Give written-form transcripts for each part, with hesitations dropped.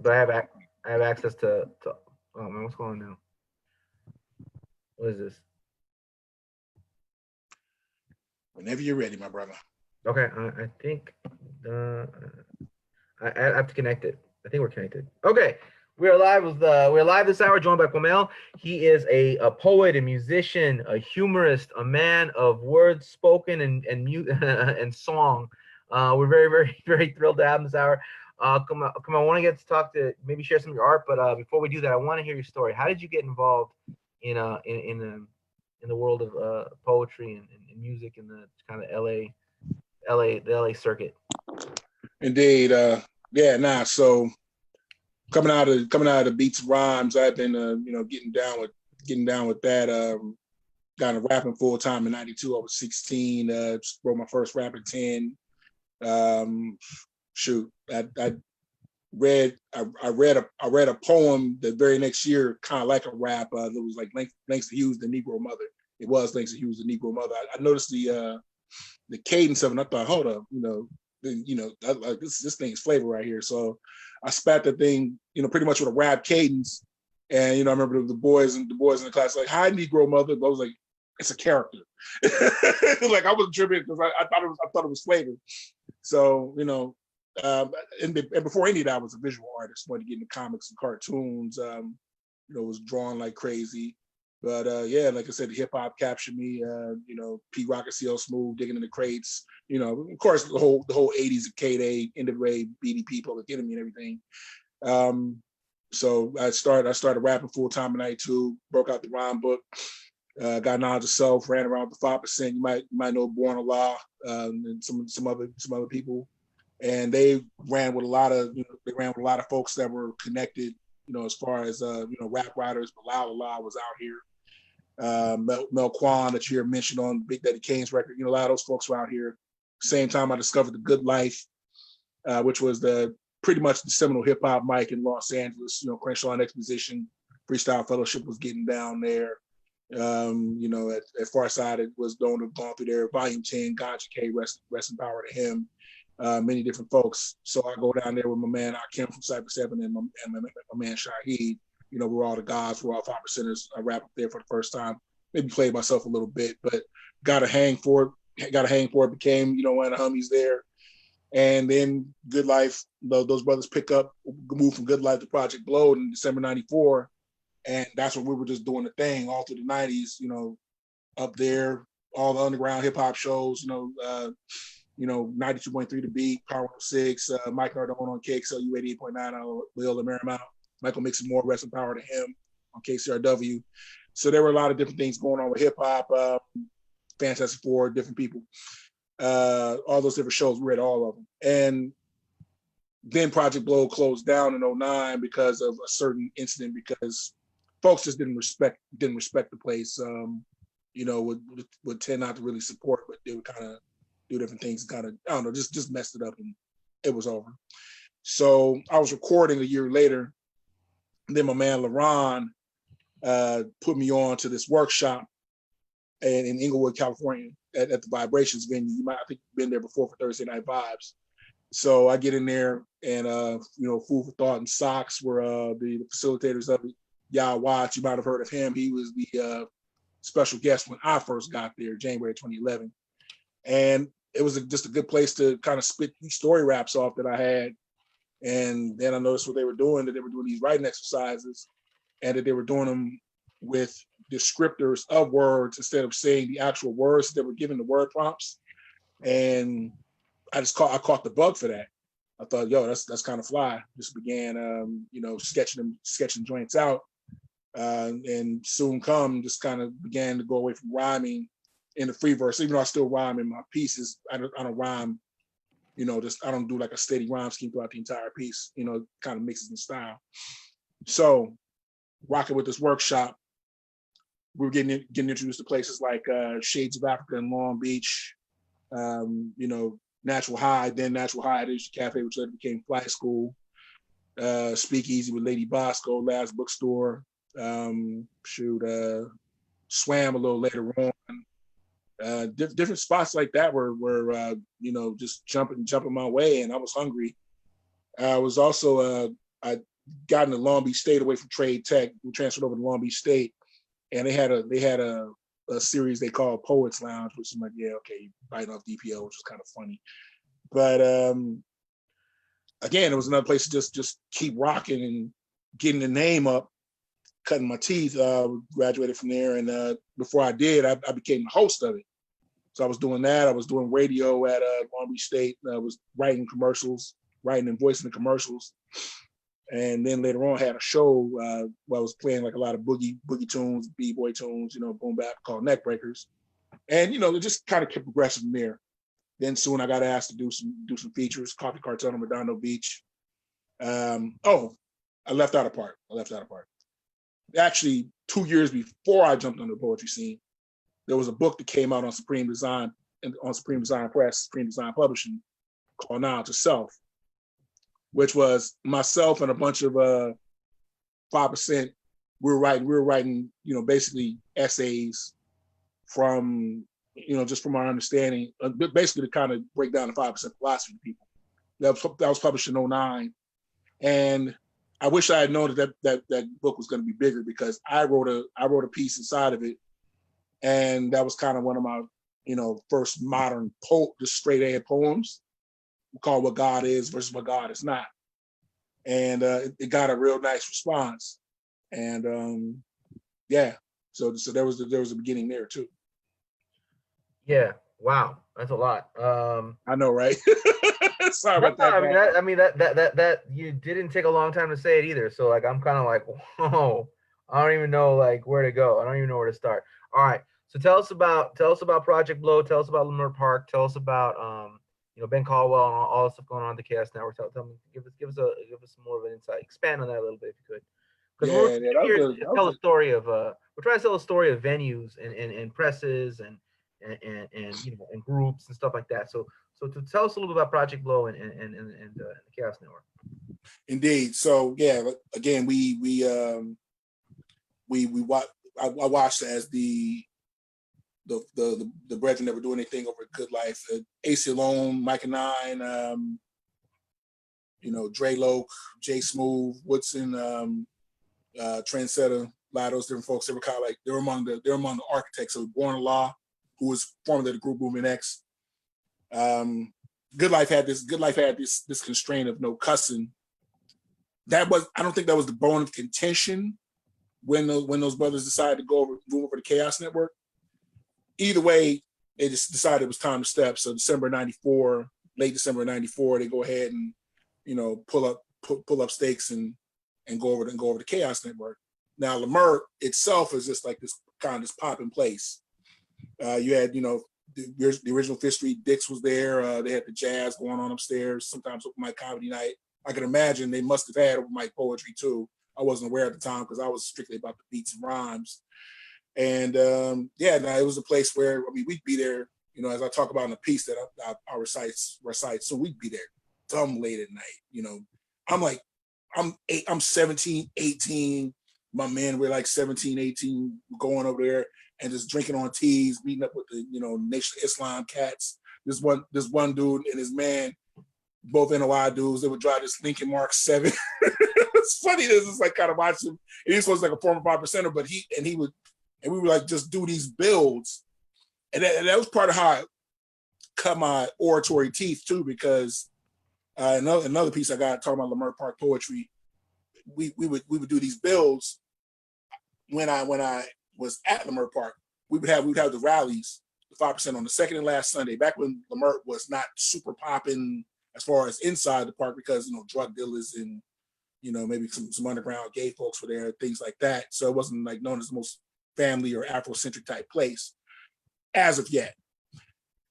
but I have access to. Oh man, what's going on now? What is this? Whenever you're ready, my brother. Okay, I think I have to connect it. I think we're connected. Okay, we're live this hour, joined by Kuahmel. He is a poet, a musician, a humorist, a man of words spoken and song. We're very very thrilled to have him this hour. Come on, come on. I want to get to talk to maybe share some of your art, but before we do that, I want to hear your story. How did you get involved in in the world of poetry and music in the kind of the LA circuit? Indeed. Yeah, nah. So coming out of the beats and rhymes, I've been getting down with that. Got into rapping full time in '92. I was 16. Wrote my first rap at 10. Shoot, I read a poem the very next year, kind of like a rap. That was like Langston Hughes, the Negro Mother. It was Langston Hughes, the Negro Mother. I noticed the cadence of it, and I thought, hold up, like this thing's flavor right here. So I spat the thing, pretty much with a rap cadence. And I remember the boys in the class like, "Hi, Negro Mother." But I was like, it's a character. Like I wasn't tripping because I thought it was flavor. So and before any of that, I was a visual artist. Wanted to get into comics and cartoons. Was drawing like crazy. But yeah, like I said, the hip hop captured me. Pete Rock and CL Smooth, Digging in the Crates. Of course, the whole '80s of K-Day, NWA, BDP, Public Enemy, and everything. So I started rapping full time in '92. Broke out the rhyme book. Got knowledge of self. Ran around with the 5%. You might know Born Allah and some other people. And they ran with a lot of folks that were connected. As far as rap writers. Bilal Allah was out here. Mel Quan that you hear mentioned on Big Daddy Kane's record. A lot of those folks were out here. Same time I discovered The Good Life, which was pretty much the seminal hip hop mic in Los Angeles. Crenshaw and Exposition, Freestyle Fellowship was getting down there. At Far Side it was known to have gone through there. Volume 10, Ganja K, rest in power to him. Many different folks. So I go down there with my man Akim from Cypher 7 and my man Shaheed. We're all the gods, we're all 5%ers. I rap up there for the first time. Maybe played myself a little bit, but got a hang for it. Became, one of the homies there. And then Good Life, those brothers move from Good Life to Project Blowed in December '94. And that's when we were just doing the thing all through the '90s, up there, all the underground hip hop shows, 92.3 The Beat, Power 106, Mike Nardone on KXLU 88.9 on Loyola Marymount, Michael Mixon Moore, rest in power to him on KCRW. So there were a lot of different things going on with hip hop, Fantastic Four, different people, all those different shows. We read all of them. And then Project Blow closed down in '09 because of a certain incident, because folks just didn't respect the place. Would tend not to really support, but they would kind of do different things, kind of, I don't know, just messed it up, and it was over. So I was recording a year later, and then my man LaRon put me on to this workshop in Inglewood, California, at the Vibrations venue. I think you've been there before for Thursday Night Vibes. So I get in there, and Food for Thought and Socks were the facilitators of it. Yah Watts, you might have heard of him. He was the special guest when I first got there, January 2011. And it was just a good place to kind of spit these story raps off that I had. And then I noticed what they were doing, that they were doing these writing exercises, and that they were doing them with descriptors of words instead of saying the actual words. They were giving the word prompts. And I caught the bug for that. I thought, yo, that's kind of fly. Just began, sketching joints out. And soon just kind of began to go away from rhyming in the free verse, even though I still rhyme in my pieces. I don't rhyme, I don't do like a steady rhyme scheme throughout the entire piece, kind of mixes in style. So rocking with this workshop, we were getting introduced to places like Shades of Africa in Long Beach, Natural High, Asia Cafe, which later became Flight School, Speakeasy with Lady Bosco, Last Bookstore, Swam a little later on. Different spots like that were just jumping my way, and I was hungry. I was also I got into Long Beach State away from Trade Tech. We transferred over to Long Beach State, and they had a series they called Poets Lounge, which is like, yeah, okay, biting off DPO, which was kind of funny. But again, it was another place to just keep rocking and getting the name up, cutting my teeth. Graduated from there, and before I did, I became the host of it. So I was doing that. I was doing radio at Long Beach State. I was writing commercials, writing and voicing the commercials. And then later on, I had a show where I was playing like a lot of boogie tunes, b-boy tunes, boom bap, called Neck Breakers. And it just kind of kept progressing from there. Then soon I got asked to do some features, Coffee Cartel in Redondo Beach. I left out a part. Actually, 2 years before I jumped on the poetry scene, there was a book that came out on Supreme Design Press, Supreme Design Publishing, called Knowledge of Self, which was myself and a bunch of 5%. We were writing, basically essays from, just from our understanding, basically to kind of break down the 5% philosophy to people. That was published in 2009. And I wish I had known that book was going to be bigger, because I wrote a piece inside of it. And that was kind of one of my, first modern just straight ahead poems, called What God Is versus What God Is Not. And it got a real nice response. And so there was a beginning there too. Yeah. Wow. That's a lot. I know, right? Sorry about that. That you didn't take a long time to say it either. So like, I'm kind of like, whoa, I don't even know like where to go. I don't even know where to start. All right. So tell us about Project Blow. Tell us about Leimert Park. Tell us about Ben Caldwell and all the stuff going on at the Chaos Network. Tell me, give us some more of an insight. Expand on that a little bit if you could. Because we're here to tell a story of we're trying to tell a story of venues and presses and groups and stuff like that. So to tell us a little bit about Project Blow and the Chaos Network. Indeed. So yeah, again, I watched as the brethren that were doing anything over at Good Life, AC Alone, Mike and Nine, Dre Loke, Jay Smooth, Woodson, Trendsetter, a lot of those different folks. They were kind of like they're among the architects. So Born Law, who was formerly the group Movement X. Good Life had this constraint of no cussing. I don't think that was the bone of contention when those brothers decided to move over to Chaos Network. Either way, they just decided it was time to step. So late December '94, they go ahead and pull up stakes and go over to Chaos Network. Now Leimert itself is just like this kind of this popping place. You had the original Fifth Street Dicks was there. They had the jazz going on upstairs. Sometimes open mic comedy night. I can imagine they must have had open mic poetry too. I wasn't aware at the time because I was strictly about the beats and rhymes. And it was a place where we'd be there. As I talk about in the piece that I recite, so we'd be there dumb late at night. I'm 17, 18. My men were like 17, 18, going over there and just drinking on teas, meeting up with the Nation of Islam cats. This one dude and his man, both NOI dudes, they would drive this Lincoln Mark 7. It's funny. This is like kind of watching him. He was like a former 5%er, but we would like just do these builds, and that was part of how I cut my oratory teeth too, because another piece I got talking about Leimert Park poetry. We would do these builds when I was at Leimert Park. We'd have the rallies, the 5% on the second and last Sunday, back when Leimert was not super popping as far as inside the park, because drug dealers and maybe some underground gay folks were there, things like that. So it wasn't like known as the most family or Afrocentric type place as of yet.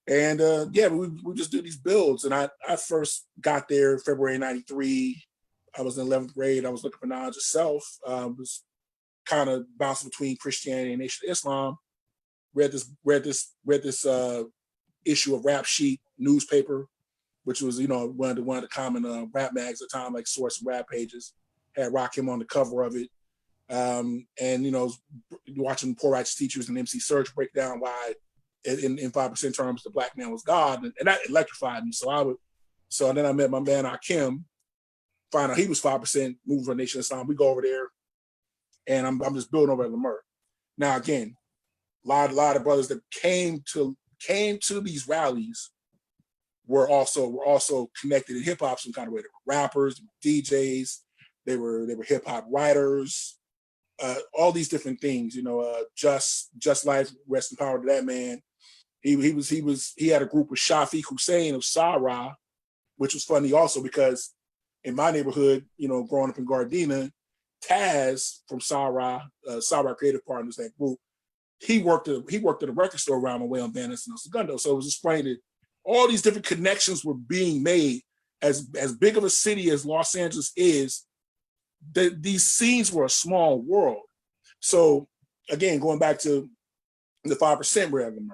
And we just do these builds. And I first got there February '93. I was in 11th grade. I was looking for knowledge of self. Was kind of bouncing between Christianity and Nation of Islam. Read this issue of Rap Sheet newspaper, which was one of the common rap mags at the time, like Source and Rap Pages. Had Rakim on the cover of it. Watching Poor Righteous Teachers and MC Search break down why in 5% terms the black man was God, and that electrified me. So then I met my man Akim find out he was 5%, moving for Nation of Islam. We go over there, and I'm just building over at Lamert. Now again, a lot of brothers that came to these rallies were also connected in hip hop some kind of way. They were rappers, DJs, they were hip hop writers, all these different things. Just Life, rest in power to that man. He had a group with Shafiq Hussein of Sarah, which was funny also because in my neighborhood, growing up in Gardena, Taz from Sarah Creative Partners, that group, he worked at a record store around my way on Van Ness and El Segundo. So it was just funny that all these different connections were being made. As big of a city as Los Angeles is, these scenes were a small world. So again, going back to the 5% we're at Lamert.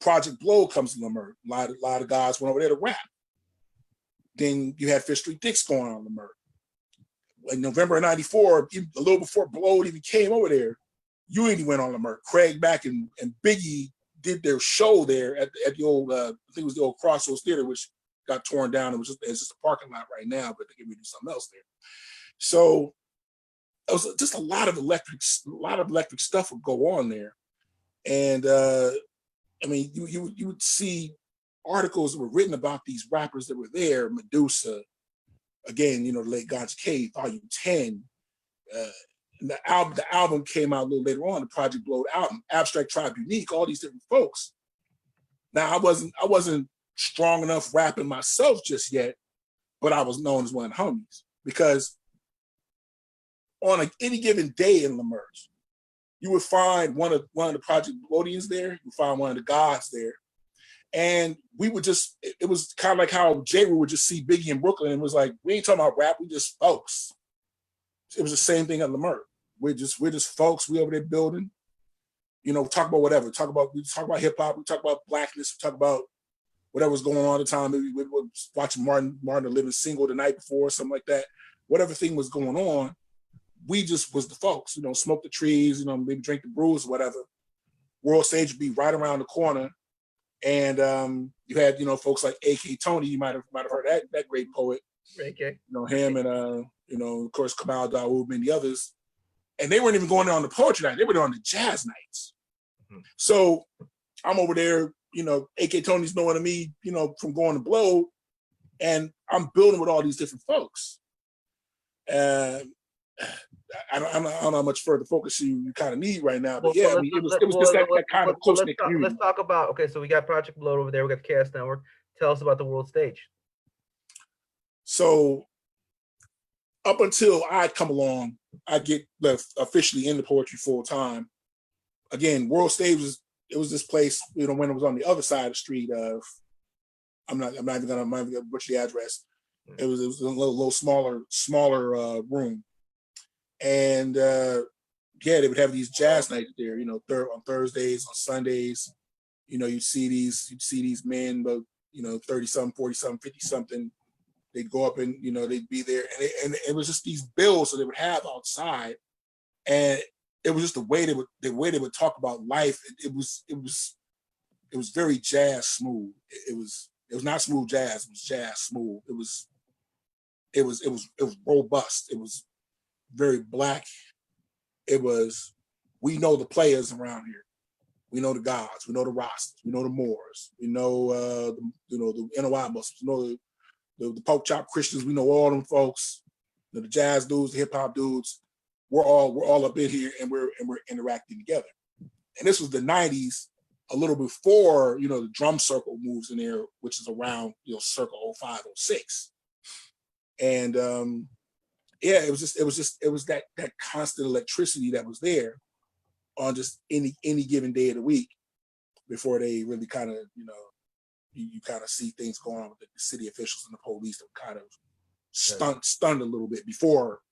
Project Blow comes to Lamert. A lot of guys went over there to rap. Then you had Fifth Street Dicks going on Lamert. In November of '94, a little before Blow even came over there, Unity went on Lamert. Craig Mack and Biggie did their show there at the old, I think it was the old Crossroads Theater, which got torn down. It's just a parking lot right now, but they can do something else there. So it was just a lot of electric stuff would go on there. And you would see articles that were written about these rappers that were there. Medusa, again, the late Ganja K, Volume 10. The album came out a little later on, the Project Blow album, Abstract Tribe Unique, all these different folks. Now I wasn't strong enough rapping myself just yet, but I was known as one of the homies because on any given day in Lamert, you would find one of the Project Blowdians there, you would find one of the gods there. And we would just, it was kind of like how J. Rue would just see Biggie in Brooklyn and was like, we ain't talking about rap, we just folks. It was the same thing at Lamert. We're just folks, we over there building, talk about whatever. We talk about hip hop, we talk about blackness, we talk about whatever's going on at the time. Maybe we were watching Martin the Living Single the night before, something like that. Whatever thing was going on, we just was the folks, smoke the trees, maybe drink the brews, whatever. World Stage would be right around the corner. And you had, folks like A.K. Tony, you might have heard that great poet. Okay. Him and of course Kuahmel, Dawood, and the others. And they weren't even going there on the poetry night, they were there on the jazz nights. Mm-hmm. So I'm over there, A.K. Tony's knowing me, from going to Blow, and I'm building with all these different folks. I don't know how much further focus you kind of need right now, but it was just that kind of close-knit community. Let's talk about, okay, so we got Project Blow over there, we got the Chaos Network. Tell us about the World Stage. So up until I come along, I get officially into poetry full time. Again, World Stage was this place, when it was on the other side of the street of, I'm not even gonna butcher the address. It was a little smaller room. And they would have these jazz nights there, on Thursdays, on Sundays. You'd see these men, but 30-something, 40-something, 50-something. They'd go up and they'd be there, and it was just these bills that they would have outside, and it was just the way they would talk about life. It was very jazz smooth. It was not smooth jazz. It was jazz smooth. It was robust. It was very black. It was, we know the players around here. We know the gods. We know the Rastas. We know the Moors. We know the NOI Muslims. We know the pork chop Christians. We know all them folks. The jazz dudes, the hip hop dudes. We're all up in here, and we're interacting together. And this was the '90s, a little before the drum circle moves in there, which is around circa 05, 06. And it was that constant electricity that was there on just any given day of the week before they really kind of, you kind of see things going on with the city officials and the police that kind of stunned a little bit before,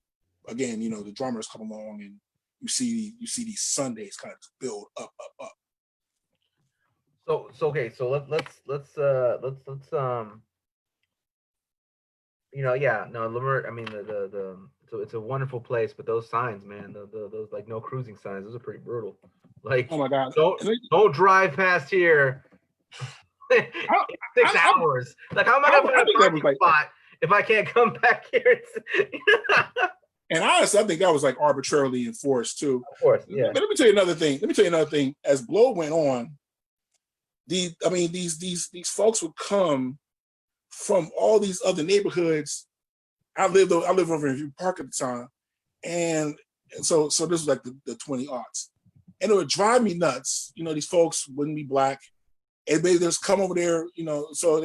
again, the drummers come along and you see these Sundays kind of build up. So okay, so let's Lamert, I mean so it's a wonderful place, but those signs, man, those like no cruising signs, those are pretty brutal. Like, oh my God, don't drive past here. 6 hours. Like, how am I gonna find a parking spot if I can't come back here. And honestly, I think that was like arbitrarily enforced too. Of course, yeah. Let me tell you another thing. As Blow went on, these folks would come from all these other neighborhoods. I lived over in View Park at the time, and so this was like the 20 aughts, and it would drive me nuts. These folks wouldn't be black, and they just come over there. So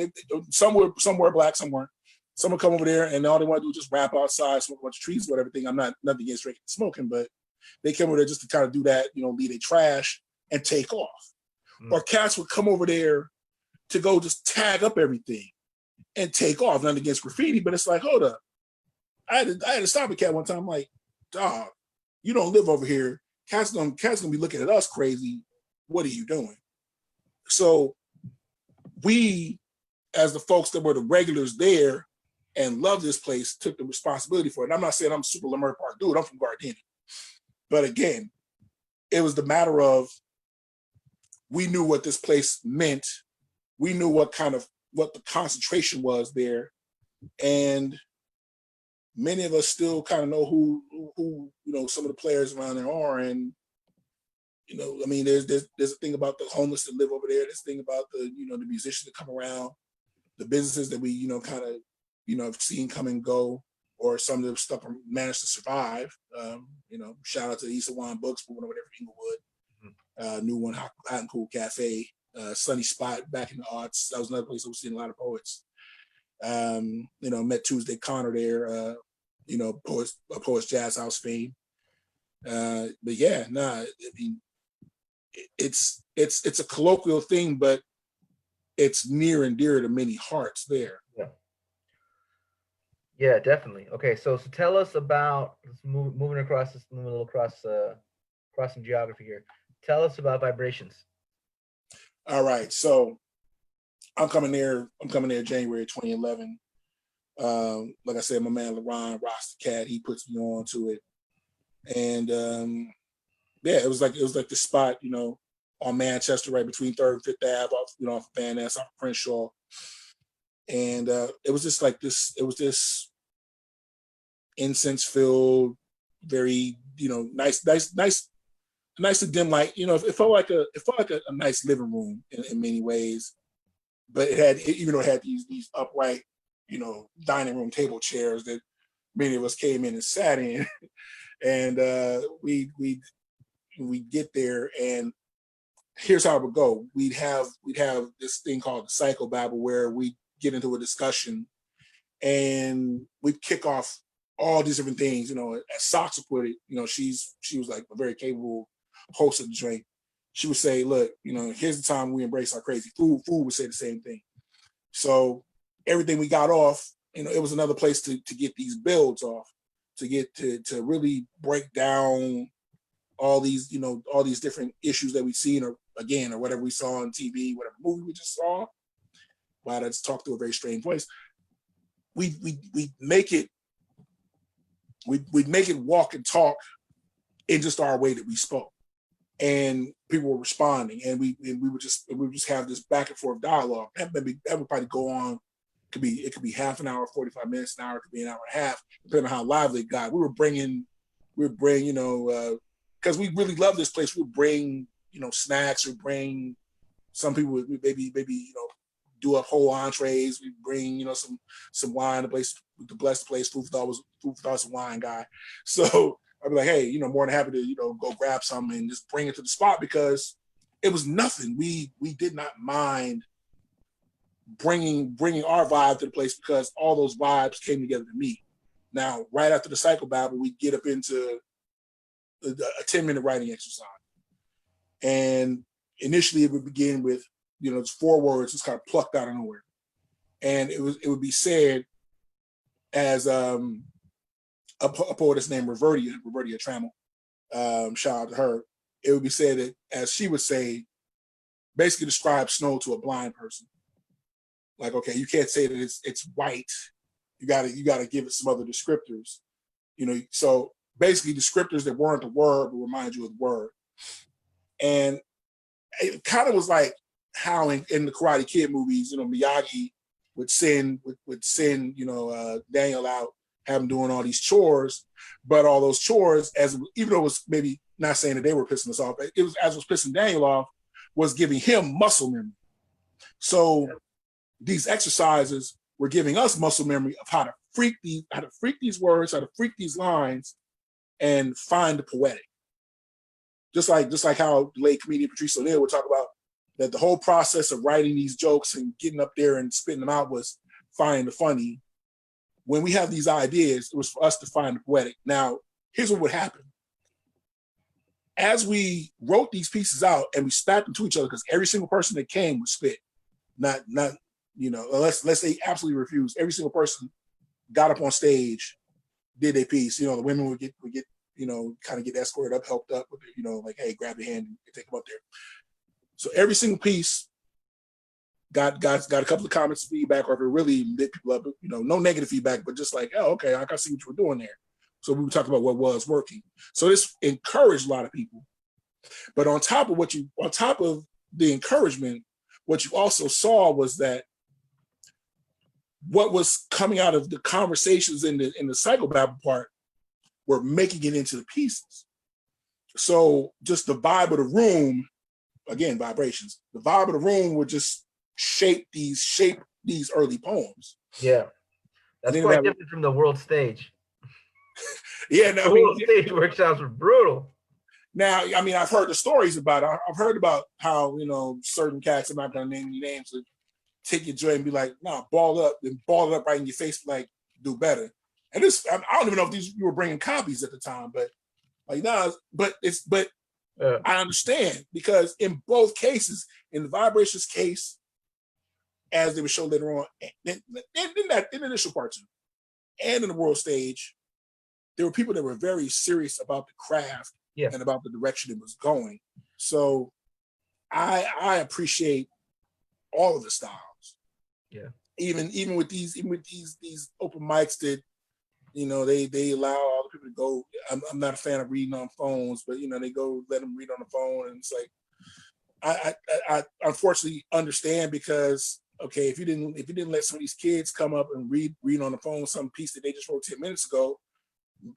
some were black, some weren't. Some would come over there, and all they want to do is just rap outside, smoke a bunch of trees, whatever. I'm not nothing against drinking and smoking, but they come over there just to kind of do that. Leave their trash and take off. Or cats would come over there to go just tag up everything and take off. Nothing against graffiti, but it's like, hold up. I had to stop a cat one time. I'm like, dog, you don't live over here. Cat's gonna be looking at us crazy. What are you doing? So we, as the folks that were the regulars there and loved this place, took the responsibility for it. And I'm not saying I'm super Leimert Park dude. I'm from Gardena. But again, it was the matter of we knew what this place meant. We knew what the concentration was there. And many of us still kind of know who some of the players around there are. And, there's a thing about the homeless that live over there. There's a thing about the musicians that come around, the businesses that we, have seen come and go, or some of the stuff managed to survive. Shout out to East Hawaiian Books for whatever Inglewood. New one, Hot and Cool Cafe, Sunny Spot back in the aughts. That was another place I was seeing a lot of poets. Met Tuesday Connor there, Poets Jazz House fame. But yeah, it's a colloquial thing, but it's near and dear to many hearts there. Yeah, definitely. Okay, so tell us about moving a little across some geography here. Tell us about Vibrations. All right, so I'm coming there January 2011. Like I said, my man LaRon Ross the Cat, he puts me on to it, and it was like the spot, on Manchester, right between 3rd and 5th Ave, off Van Ness, off Crenshaw, and it was just like this. It was this incense-filled, very nice and dim light. It felt like a nice living room in many ways, but it had these upright, dining room table chairs that many of us came in and sat in, and we get there, and here's how it would go. We'd have this thing called the psychobabble, where we get into a discussion, and we'd kick off all these different things. As Sox would put it, she was like a very capable host of the joint. She would say, look, here's the time we embrace our crazy. Food would say the same thing. So everything we got off, it was another place to get these builds off, to get to really break down all these different issues that we've seen, or whatever we saw on TV, whatever movie we just saw. Wow, that's talked through a very strange voice. We'd make it walk and talk in just our way that we spoke, and people were responding, and we would just have this back and forth dialogue. That would probably go on. It could be half an hour, 45 minutes, an hour. It could be an hour and a half, depending on how lively it got. We would bring because we really love this place. We would bring snacks, or bring, some people would maybe do up whole entrees. We bring some wine. The bless the place. Food for thought a wine guy. So I'd be like, hey, more than happy to go grab some and just bring it to the spot, because it was nothing. We did not mind bringing our vibe to the place, because all those vibes came together to meet. Now, right after the psychobabble, we get up into a 10-minute writing exercise, and initially it would begin with it's 4 words just kind of plucked out of nowhere, and it would be said as a poetess named Reverdia Trammell. Shout out to her. It would be said that, as she would say, basically describe snow to a blind person. Like, okay, you can't say that it's white. You gotta give it some other descriptors. So basically descriptors that weren't the word will remind you of the word. And it kind of was like how in the Karate Kid movies, Miyagi send Daniel out, have him doing all these chores, but all those chores, even though it was maybe not saying that they were pissing us off, it was as was pissing Daniel off, was giving him muscle memory. So these exercises were giving us muscle memory of how to freak these words, how to freak these lines, and find the poetic. Just like how the late comedian Patrice O'Neal would talk about that the whole process of writing these jokes and getting up there and spitting them out was finding the funny. When we have these ideas, it was for us to find the poetic. Now, here's what would happen. As we wrote these pieces out and we stacked them to each other, because every single person that came would spit, not unless they absolutely refused. Every single person got up on stage, did their piece. The women would get kind of get escorted up, helped up with like, hey, grab your hand and take them up there. So every single piece got a couple of comments, feedback, or if it really lit people up, no negative feedback, but just like, oh, okay, I can see what you were doing there. So we were talking about what was working. So this encouraged a lot of people. But on top of the encouragement, what you also saw was that what was coming out of the conversations in the psychobabble part were making it into the pieces. So just the vibe of the room, again, vibrations, the vibe of the room would just shape these early poems. Yeah. That's quite different from the world stage. Yeah, the world stage workshops were brutal. Now, I mean, I've heard the stories about it. I've heard about how, certain cats, I'm not going to name any names, would take your joint and be like, nah, ball it up right in your face, like, do better. And this, I don't even know if you were bringing copies at the time, but like, nah, I understand, because in both cases, in the vibrations case, as they would show later on, in the initial part two, and in the world stage, there were people that were very serious about the craft and about the direction it was going. So I appreciate all of the styles. Yeah. Even with these open mics that they allow all the people to go. I'm not a fan of reading on phones, but they go let them read on the phone, and it's like I unfortunately understand, because okay, if you didn't let some of these kids come up and read on the phone some piece that they just wrote 10 minutes ago,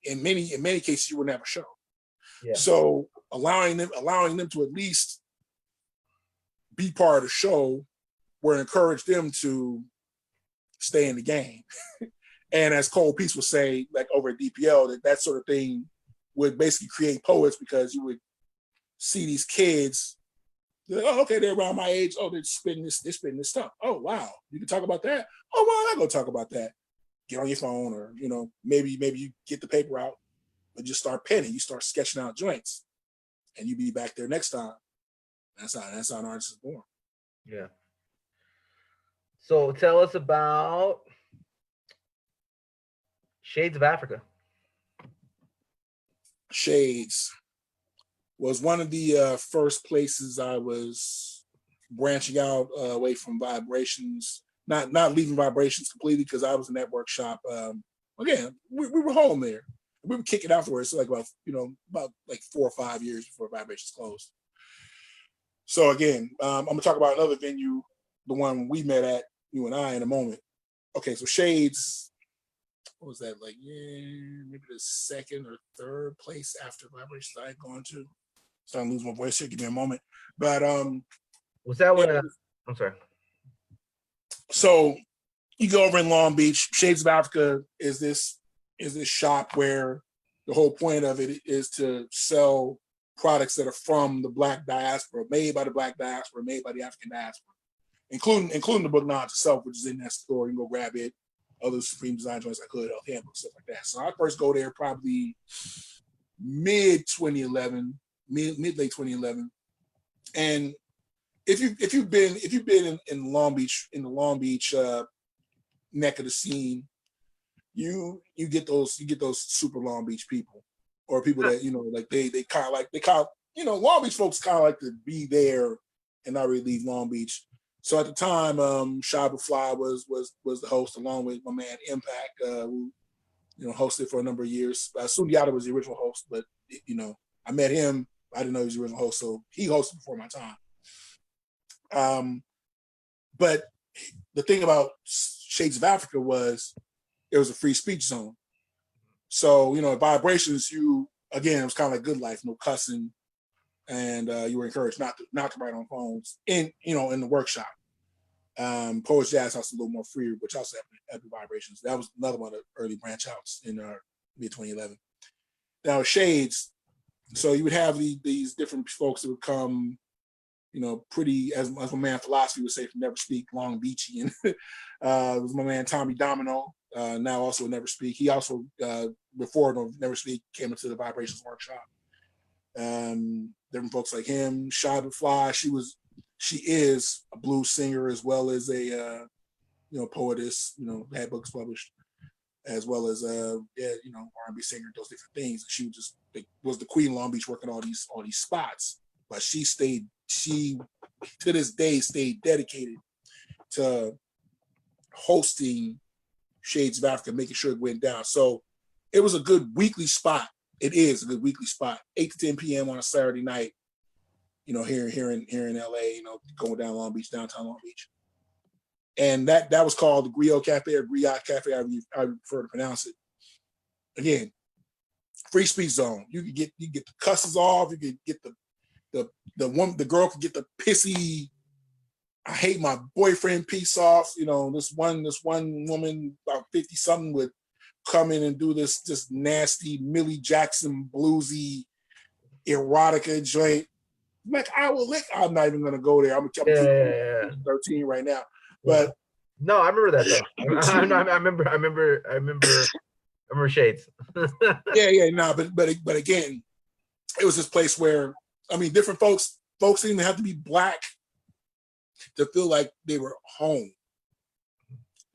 in many cases you wouldn't have a show. Yeah. So allowing them to at least be part of the show would encourage them to stay in the game. And as Cole Peace would say, like over at DPL, that sort of thing would basically create poets, because you would see these kids, oh, okay, they're around my age. Oh, they're spitting this stuff. Oh, wow, you can talk about that. Oh, well, I'm gonna talk about that. Get on your phone, or maybe you get the paper out, but just start penning. You start sketching out joints, and you be back there next time. That's how an artist is born. Yeah. So tell us about Shades of Africa. Shades was one of the first places I was branching out away from vibrations, not leaving vibrations completely, because I was in that workshop. Again, we were home there. We would kick it afterwards, so like about like 4 or 5 years before vibrations closed. So again, I'm gonna talk about another venue, the one we met at, you and I, in a moment. Okay, so Shades, what was that, like, maybe the second or third place after vibrations I had gone to. So I'm losing my voice here. Give me a moment. But was that when? I'm sorry. So you go over in Long Beach. Shades of Africa is this shop where the whole point of it is to sell products that are from the Black diaspora, made by the Black diaspora, made by the African diaspora, including the book Knowledge itself, which is in that store. You can go grab it. Other Supreme Design joints like Hood Health Handbook, stuff like that. So I first go there probably mid 2011, mid late 2011. And if you've been in Long Beach, in the Long Beach neck of the scene, you get those super Long Beach people, or people that like they kind of Long Beach folks kind of like to be there and not really leave Long Beach. So at the time, Shabba Fly was the host, along with my man Impact, who hosted for a number of years. Sundiata was the original host, but I met him. I didn't know he was the original host, so he hosted before my time. But the thing about Shades of Africa was it was a free speech zone. So, at Vibrations, again, it was kind of like Good Life, no cussing, and you were encouraged not to write on phones in the workshop. Poets Jazz House is a little more freer, which also had Vibrations. That was another one of the early branch outs in mid 2011. Now Shades, so you would have these different folks that would come, pretty, as my man Philosophy would say, from Never Speak, Long Beachy, and it was my man Tommy Domino, now also Never Speak. He also before Never Speak came into the Vibrations workshop. Different folks like him, Shy But Fly. She is a blues singer as well as a poetess. Had books published, as well as R&B singer, those different things. She was the queen of Long Beach, working all these spots. But she to this day stayed dedicated to hosting Shades of Africa, making sure it went down. So it was a good weekly spot. It is a good weekly spot, 8 to 10 p.m. on a Saturday night. Here in LA, going down downtown Long Beach. And that was called the Griot Cafe or Griot Cafe, I prefer to pronounce it. Again, free speech zone. You get the cusses off, you could get the girl could get the pissy, I hate my boyfriend piece off. This one woman about 50 something would come in and do this just nasty Millie Jackson bluesy erotica joint. Like, I'm not even gonna go there. I'm 13 right now. But no, I remember that though. I remember Shades. But again, it was this place where, different folks didn't even have to be black to feel like they were home.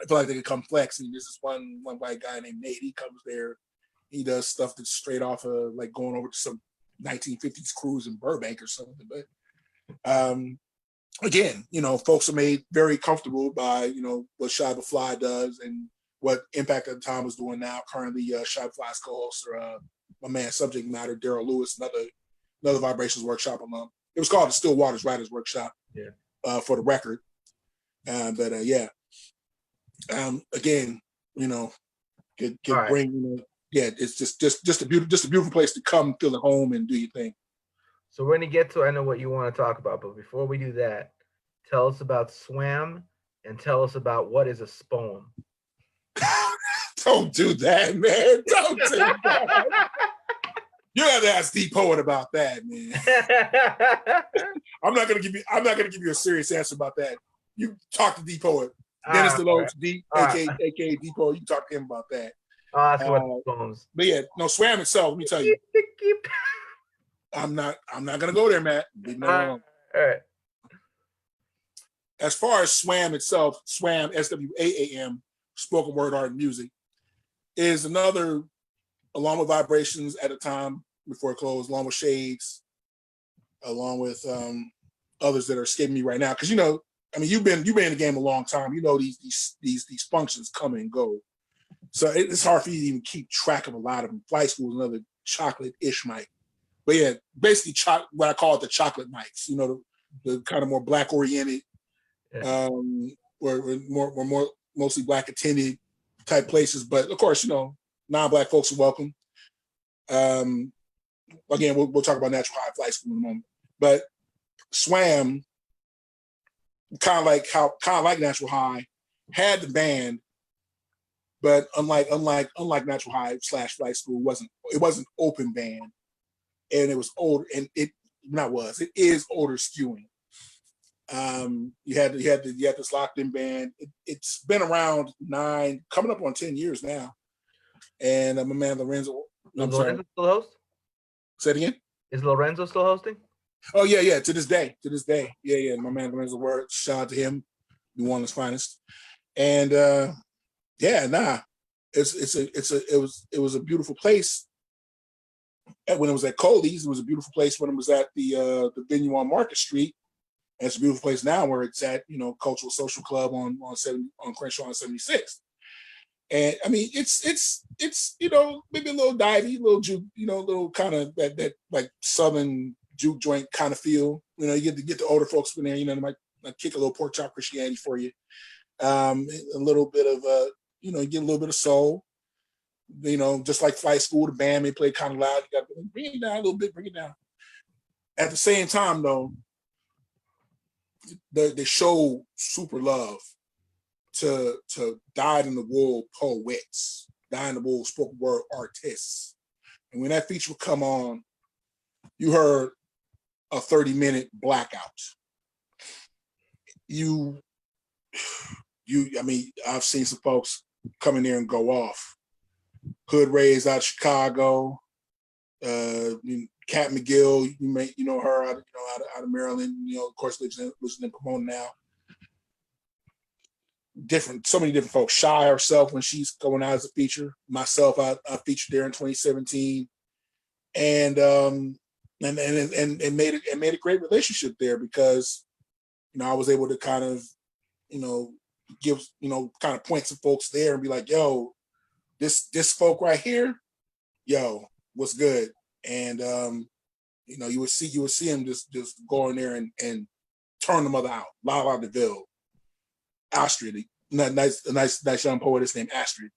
I feel like they could come flex. And there's this one white guy named Nate. He comes there. He does stuff that's straight off of like going over to some 1950s cruise in Burbank or something. But again, folks are made very comfortable by, what Shy But Fly does and what Impact at the time was doing now. Currently, Shy But Fly's co-host are my man Subject Matter, Daryl Lewis, another Vibrations Workshop alum. It was called the Still Waters Writers Workshop, for the record. Again, could bring, it's just a beautiful place to come, feel at home, and do your thing. So we're gonna get to, I know what you want to talk about, but before we do that, tell us about SWAM and tell us about what is a spoem. Don't do that, man. Don't do that. You have to ask D Poet about that, man. I'm not gonna give you a serious answer about that. You talk to D Poet. Dennis Deloach, aka D Poet. You talk to him about that. I'll ask about the poems. But yeah, no, SWAM itself, let me tell you. I'm not gonna go there, Matt. All right. As far as SWAM itself, SWAM, SWAAM, spoken word art and music, is another, along with Vibrations at a time before it closed, along with Shades, along with others that are escaping me right now. Because you've been in the game a long time. These functions come and go, so it's hard for you to even keep track of a lot of them. Flight School is another chocolate-ish mic, but yeah, basically what I call it the chocolate mics. The kind of more black oriented, or more mostly black attended type places. But of course, non-black folks are welcome. Again, we'll talk about Natural High Flight School in a moment. But SWAM, kind of like Natural High, had the band, but unlike Natural High / Flight School, it wasn't open band, and it was older, and it is older skewing. You had this locked in band. It's been around 9, coming up on 10 years now. And my man Lorenzo. Is Lorenzo still host? Say it again. Is Lorenzo still hosting? Oh yeah. To this day. Yeah. My man Lorenzo Word. Shout out to him, New Orleans finest. And it was a beautiful place. When it was at Coley's, it was a beautiful place when it was at the venue on Market Street. And it's a beautiful place now where it's at, Cultural Social Club on Crenshaw on 76. And it's maybe a little divey, little juke, little kind of that like Southern juke joint kind of feel. You get the older folks in there, they might kick a little pork chop Christianity for you. A little bit of you know, get a little bit of soul. You know, just like Flight School, the band may play kind of loud. You got to bring it down a little bit, bring it down. At the same time, though, they show super love to dyed in the wool poets, dyed in the wool spoken word artists. And when that feature would come on, you heard a 30-minute blackout. I mean, I've seen some folks come in there and go off. Hood raised out of Chicago. Cat McGill, you know her out of Maryland. You know, of course, lives in Pomona now. So many different folks. Shy herself when she's going out as a feature. Myself, I featured there in 2017, and made a great relationship there because I was able to kind of give kind of point some folks there and be like, yo, this folk right here, yo, what's good? And you would see him just go in there and turn the mother out. Lala DeVille, Astrid, a nice young poetess named Astrid.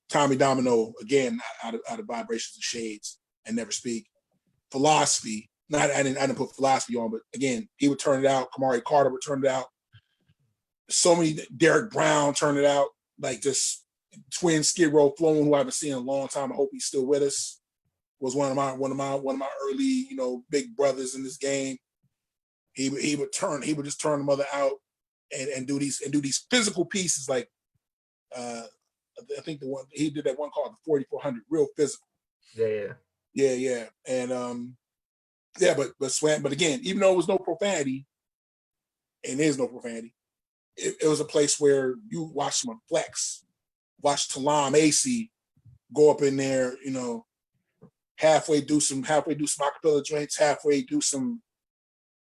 Tommy Domino, again, out of Vibrations and Shades and Never Speak. Philosophy, I didn't put philosophy on, but again, he would turn it out. Kamari Carter would turn it out. So many, Derek Brown turned it out. Like this twin Skid Row Flown, who I haven't seen in a long time. I hope he's still with us. Was one of my early, big brothers in this game. He would just turn the mother out and do these physical pieces like I think the one he did that one called the 4400, real physical. Yeah. And but again, even though it was no profanity, and there's no profanity, it was a place where you watch someone flex, watch Talam AC go up in there, halfway do some acapella joints, halfway do some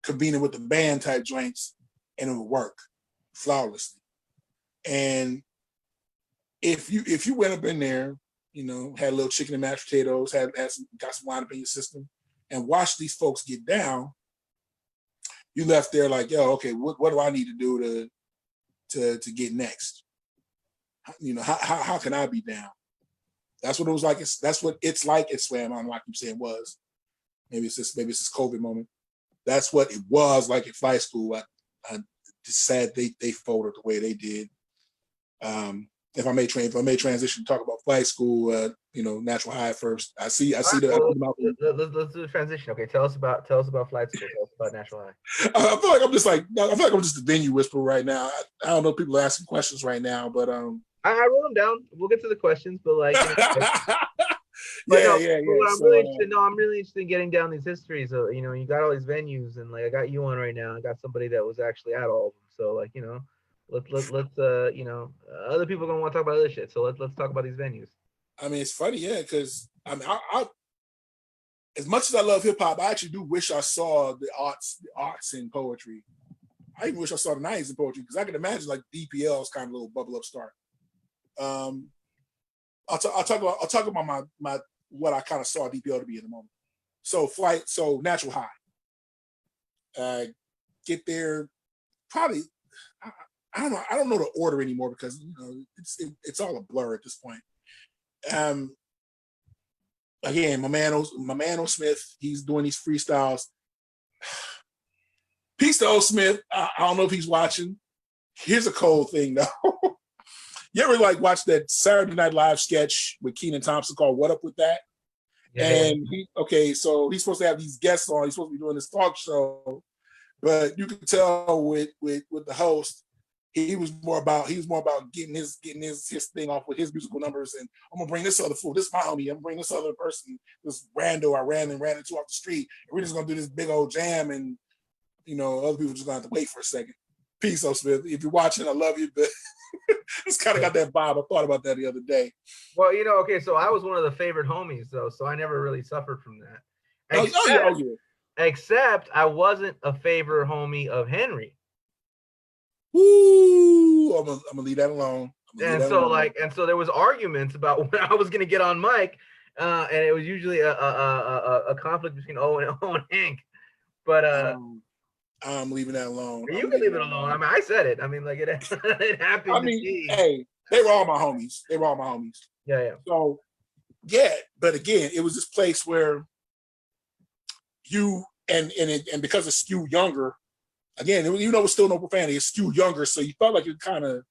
convening with the band type joints, and it would work flawlessly. And if you went up in there, had a little chicken and mashed potatoes, got some wine up in your system, and watched these folks get down, you left there like, yo, okay, what do I need to do to get next? How can I be down? That's what it was like. That's what it's like at Swam On, like you said, was. Maybe it's this COVID moment. That's what it was like at Flight School. I just sad they folded the way they did. If I may transition to talk about Flight School, Natural High first. I see Let's do the transition. Okay, tell us about Flight School. Tell us about Natural High. I feel like I'm just a venue whisperer right now. I don't know if people are asking questions right now, but I wrote them down. We'll get to the questions, but like, I'm really interested in getting down these histories. You got all these venues, and like I got you on right now. I got somebody that was actually at all of them. So like, let's other people are gonna want to talk about other shit. So let's talk about these venues. I mean, it's funny, yeah, because I mean, I as much as I love hip hop, I actually do wish I saw the arts in poetry. I even wish I saw the 90s in poetry because I can imagine like DPL's kind of little bubble up start. I'll talk about my what I kind of saw DPL to be in the moment. So Natural High. Get there, probably. I don't know the order anymore because it's all a blur at this point. Again, my man O Smith, he's doing these freestyles. Peace to O Smith. I don't know if he's watching. Here's a cold thing though. You ever like watch that Saturday Night Live sketch with Kenan Thompson called "What Up with That"? Yeah. And so he's supposed to have these guests on. He's supposed to be doing this talk show, but you could tell with the host, he was more about getting his thing off with his musical numbers. And I'm gonna bring this other fool. This is my homie. I'm gonna bring this other person, this rando I ran into off the street. And we're just gonna do this big old jam, and other people just gonna have to wait for a second. Peace, O Smith. If you're watching, I love you, but it's kind of got that vibe. I thought about that the other day. Well, okay, so I was one of the favorite homies, though, so I never really suffered from that. Except I wasn't a favorite homie of Henry. Ooh, I'm gonna leave that alone. And so there was arguments about when I was gonna get on mic, and it was usually a conflict between O and Hank. But I'm leaving that alone. You I'm can leaving leave it that alone. I alone. mean, I said it. I mean, like it, it I happened to mean, be. hey, they were all my homies. They were all my homies. Yeah, yeah. So yeah, but again, it was this place where you and because it's skewed younger, again, you know, it's still no profanity. It's skewed younger, so you felt like you kind of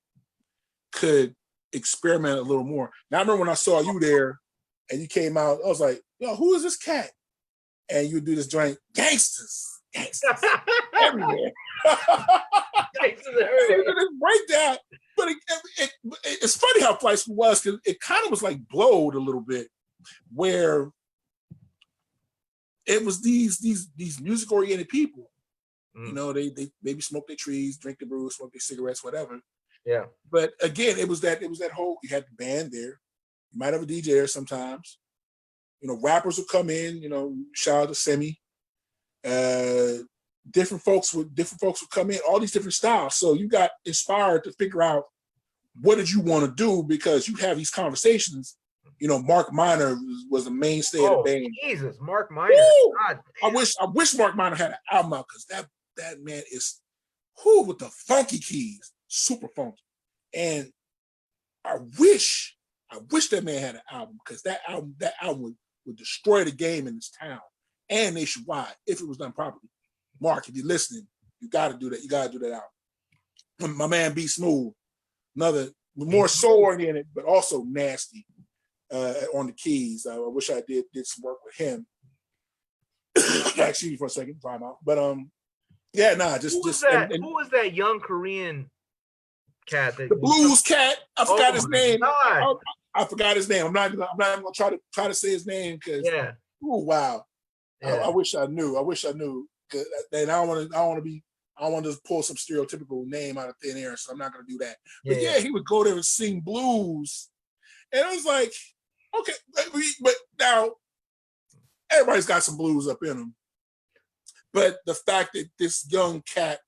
could experiment a little more. Now I remember when I saw you there, and you came out, I was like, "Yo, who is this cat?" And you do this joint, gangsters, gangsters everywhere. Gangsters And you everywhere. did this breakdown, but it's funny how Flight School was because it kind of was like blowed a little bit, where it was these music oriented people. You know, they maybe smoke their trees, drink the brew, smoke their cigarettes, whatever. Yeah. But again, it was that whole, you had the band there. You might have a DJ there sometimes. You know, rappers would come in, you know, shout out to Semi. Different folks would come in, all these different styles. So you got inspired to figure out what did you want to do, because you have these conversations. You know, Mark Minor was the mainstay of the band. Jesus, Mark Minor. Woo! God I damn. wish Mark Minor had an album out, because that man is with the funky keys, super funky. And I wish that man had an album, because that album would destroy the game in this town and nationwide if it was done properly. Mark, if you're listening, you got to do that. You got to do that album. My man B Smooth, another more soul oriented, but also nasty on the keys. I wish I did some work with him. Excuse me for a second, time out. But yeah, nah, Who was that young Korean cat that the blues cat? I forgot his name. God. I forgot his name. I'm not even gonna try to say his name, because oh wow. Yeah. I wish I knew. And I don't want to just pull some stereotypical name out of thin air, so I'm not gonna do that. But yeah, he would go there and sing blues. And I was like, okay, but now everybody's got some blues up in them. But the fact that this young cat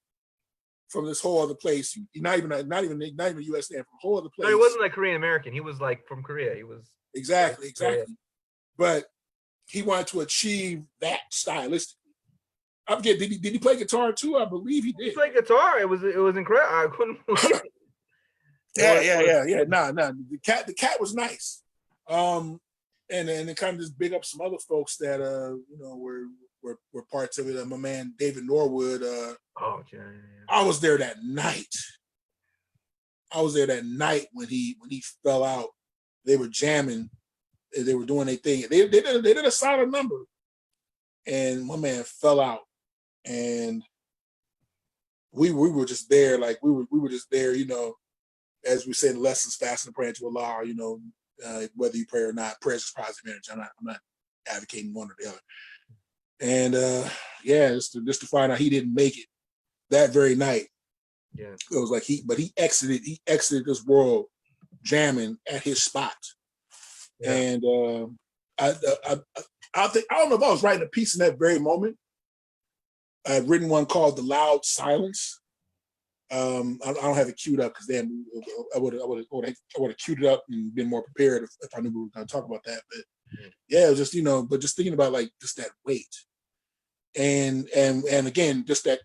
from this whole other place, not even a U.S. man, from a whole other place. No, he wasn't like Korean American. He was like from Korea. He was exactly. But he wanted to achieve that stylistically. I forget. Did he play guitar too? I believe he did. He played guitar. It was incredible. I couldn't believe it. Yeah. Nah. The cat was nice. And then kind of just big up some other folks that you know, were parts of it. My man David Norwood. I was there that night. When he fell out. They were jamming. They were doing their thing. They did a solid number, and my man fell out, and we were just there, like we were just there, you know, as we say in the lessons, fasting and praying to Allah, you know, whether you pray or not, prayer is positive energy. I'm not advocating one or the other. And yeah, just to find out he didn't make it that very night. Yeah, it was like he exited this world jamming at his spot. Yeah. And I don't know if I was writing a piece in that very moment. I'd written one called "The Loud Silence." I don't have it queued up because then I would have queued it up and been more prepared if I knew we were going to talk about that. But yeah, it was just, you know, but just thinking about like just that weight, and again, just that,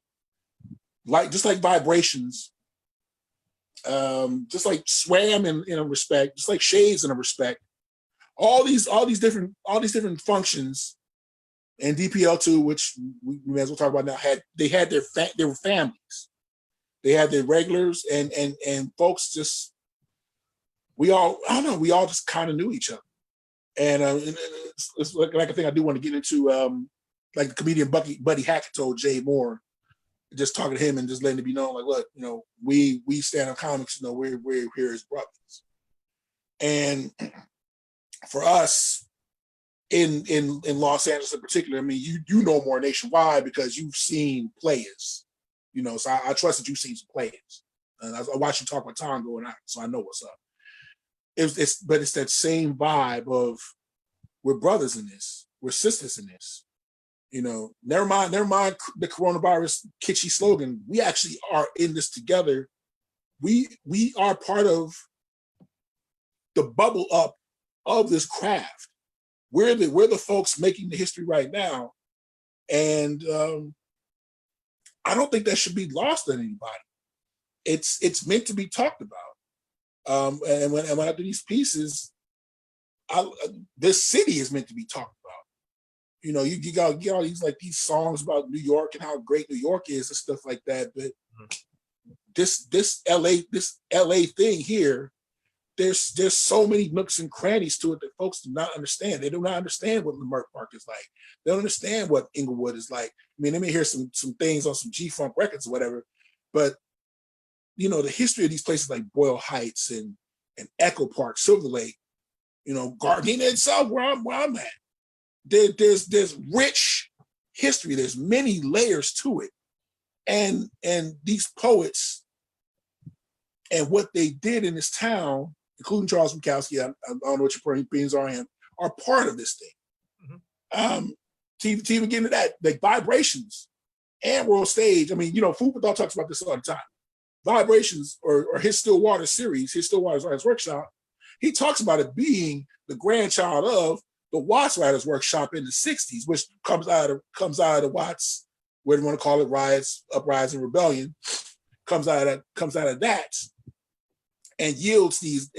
like, just like vibrations, just like Swam in a respect, just like Shades in a respect. All these different functions, and DPL2, which we may as well talk about now, they were families. They had their regulars and folks. Just we all just kind of knew each other, and it's like a thing I do want to get into. Like the comedian Buddy Hackett told Jay Moore, just talking to him and just letting it be known, like, look, you know, we stand up comics, you know, we're here as brothers, and for us in Los Angeles in particular, I mean, you know more nationwide because you've seen players, you know, so I trust that you've seen some players. And I watched you talk with Tom going out, so I know what's up. But it's that same vibe of we're brothers in this, we're sisters in this. You know, never mind the coronavirus kitschy slogan. We actually are in this together. We are part of the bubble up of this craft. We're the folks making the history right now. And I don't think that should be lost on anybody. It's meant to be talked about. And when I do these pieces, this city is meant to be talked about. You know, you got all these like these songs about New York and how great New York is and stuff like that. But this LA thing here, there's so many nooks and crannies to it that folks do not understand. They do not understand what Leimert Park is like. They don't understand what Inglewood is like. I mean, they may hear some things on some G-Funk records or whatever, but you know, the history of these places like Boyle Heights and Echo Park, Silver Lake, you know, Gardena itself, where I'm at. There's rich history. There's many layers to it, and these poets and what they did in this town, including Charles Bukowski, I don't know what your opinions are on him, are part of this thing. Mm-hmm. To even get into that, like Vibrations and World Stage. I mean, you know, Food for Thought talks about this all the time. Vibrations or his Stillwater series, his Stillwater Writers Workshop, he talks about it being the grandchild of the Watts Writers Workshop in the 60s, which comes out of the Watts, whatever you want to call it, riots, uprising, rebellion, comes out of that and yields these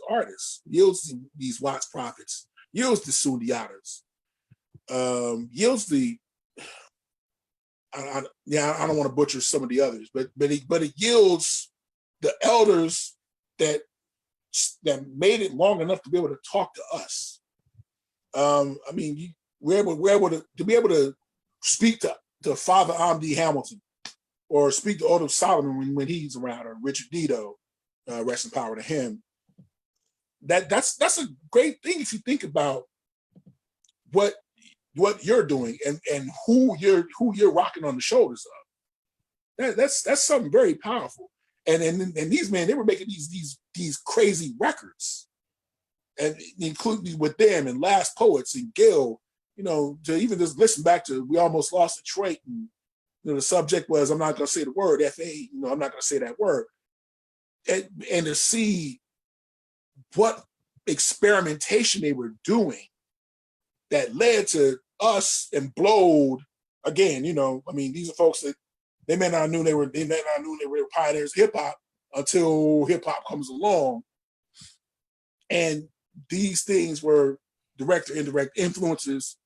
artists, yields these Watts prophets, yields the Sundiatas, yields the I don't want to butcher some of the others, but it yields the elders that made it long enough to be able to talk to us. I mean, we're able to be able to speak to Father Amdi Hamilton, or speak to Odo Solomon when he's around, or Richard Dito, rest in power to him. That's a great thing if you think about what you're doing and who you're rocking on the shoulders of. That's something very powerful. And these men, they were making these crazy records, and including with them and Last Poets and Gil, you know, to even just listen back to We Almost Lost Detroit, and you know, the subject was, I'm not going to say the word FA, you know, I'm not going to say that word, and to see what experimentation they were doing that led to us and Blowed again. You know, I mean, these are folks that they may not have known they were pioneers of hip hop until hip hop comes along, and these things were direct or indirect influences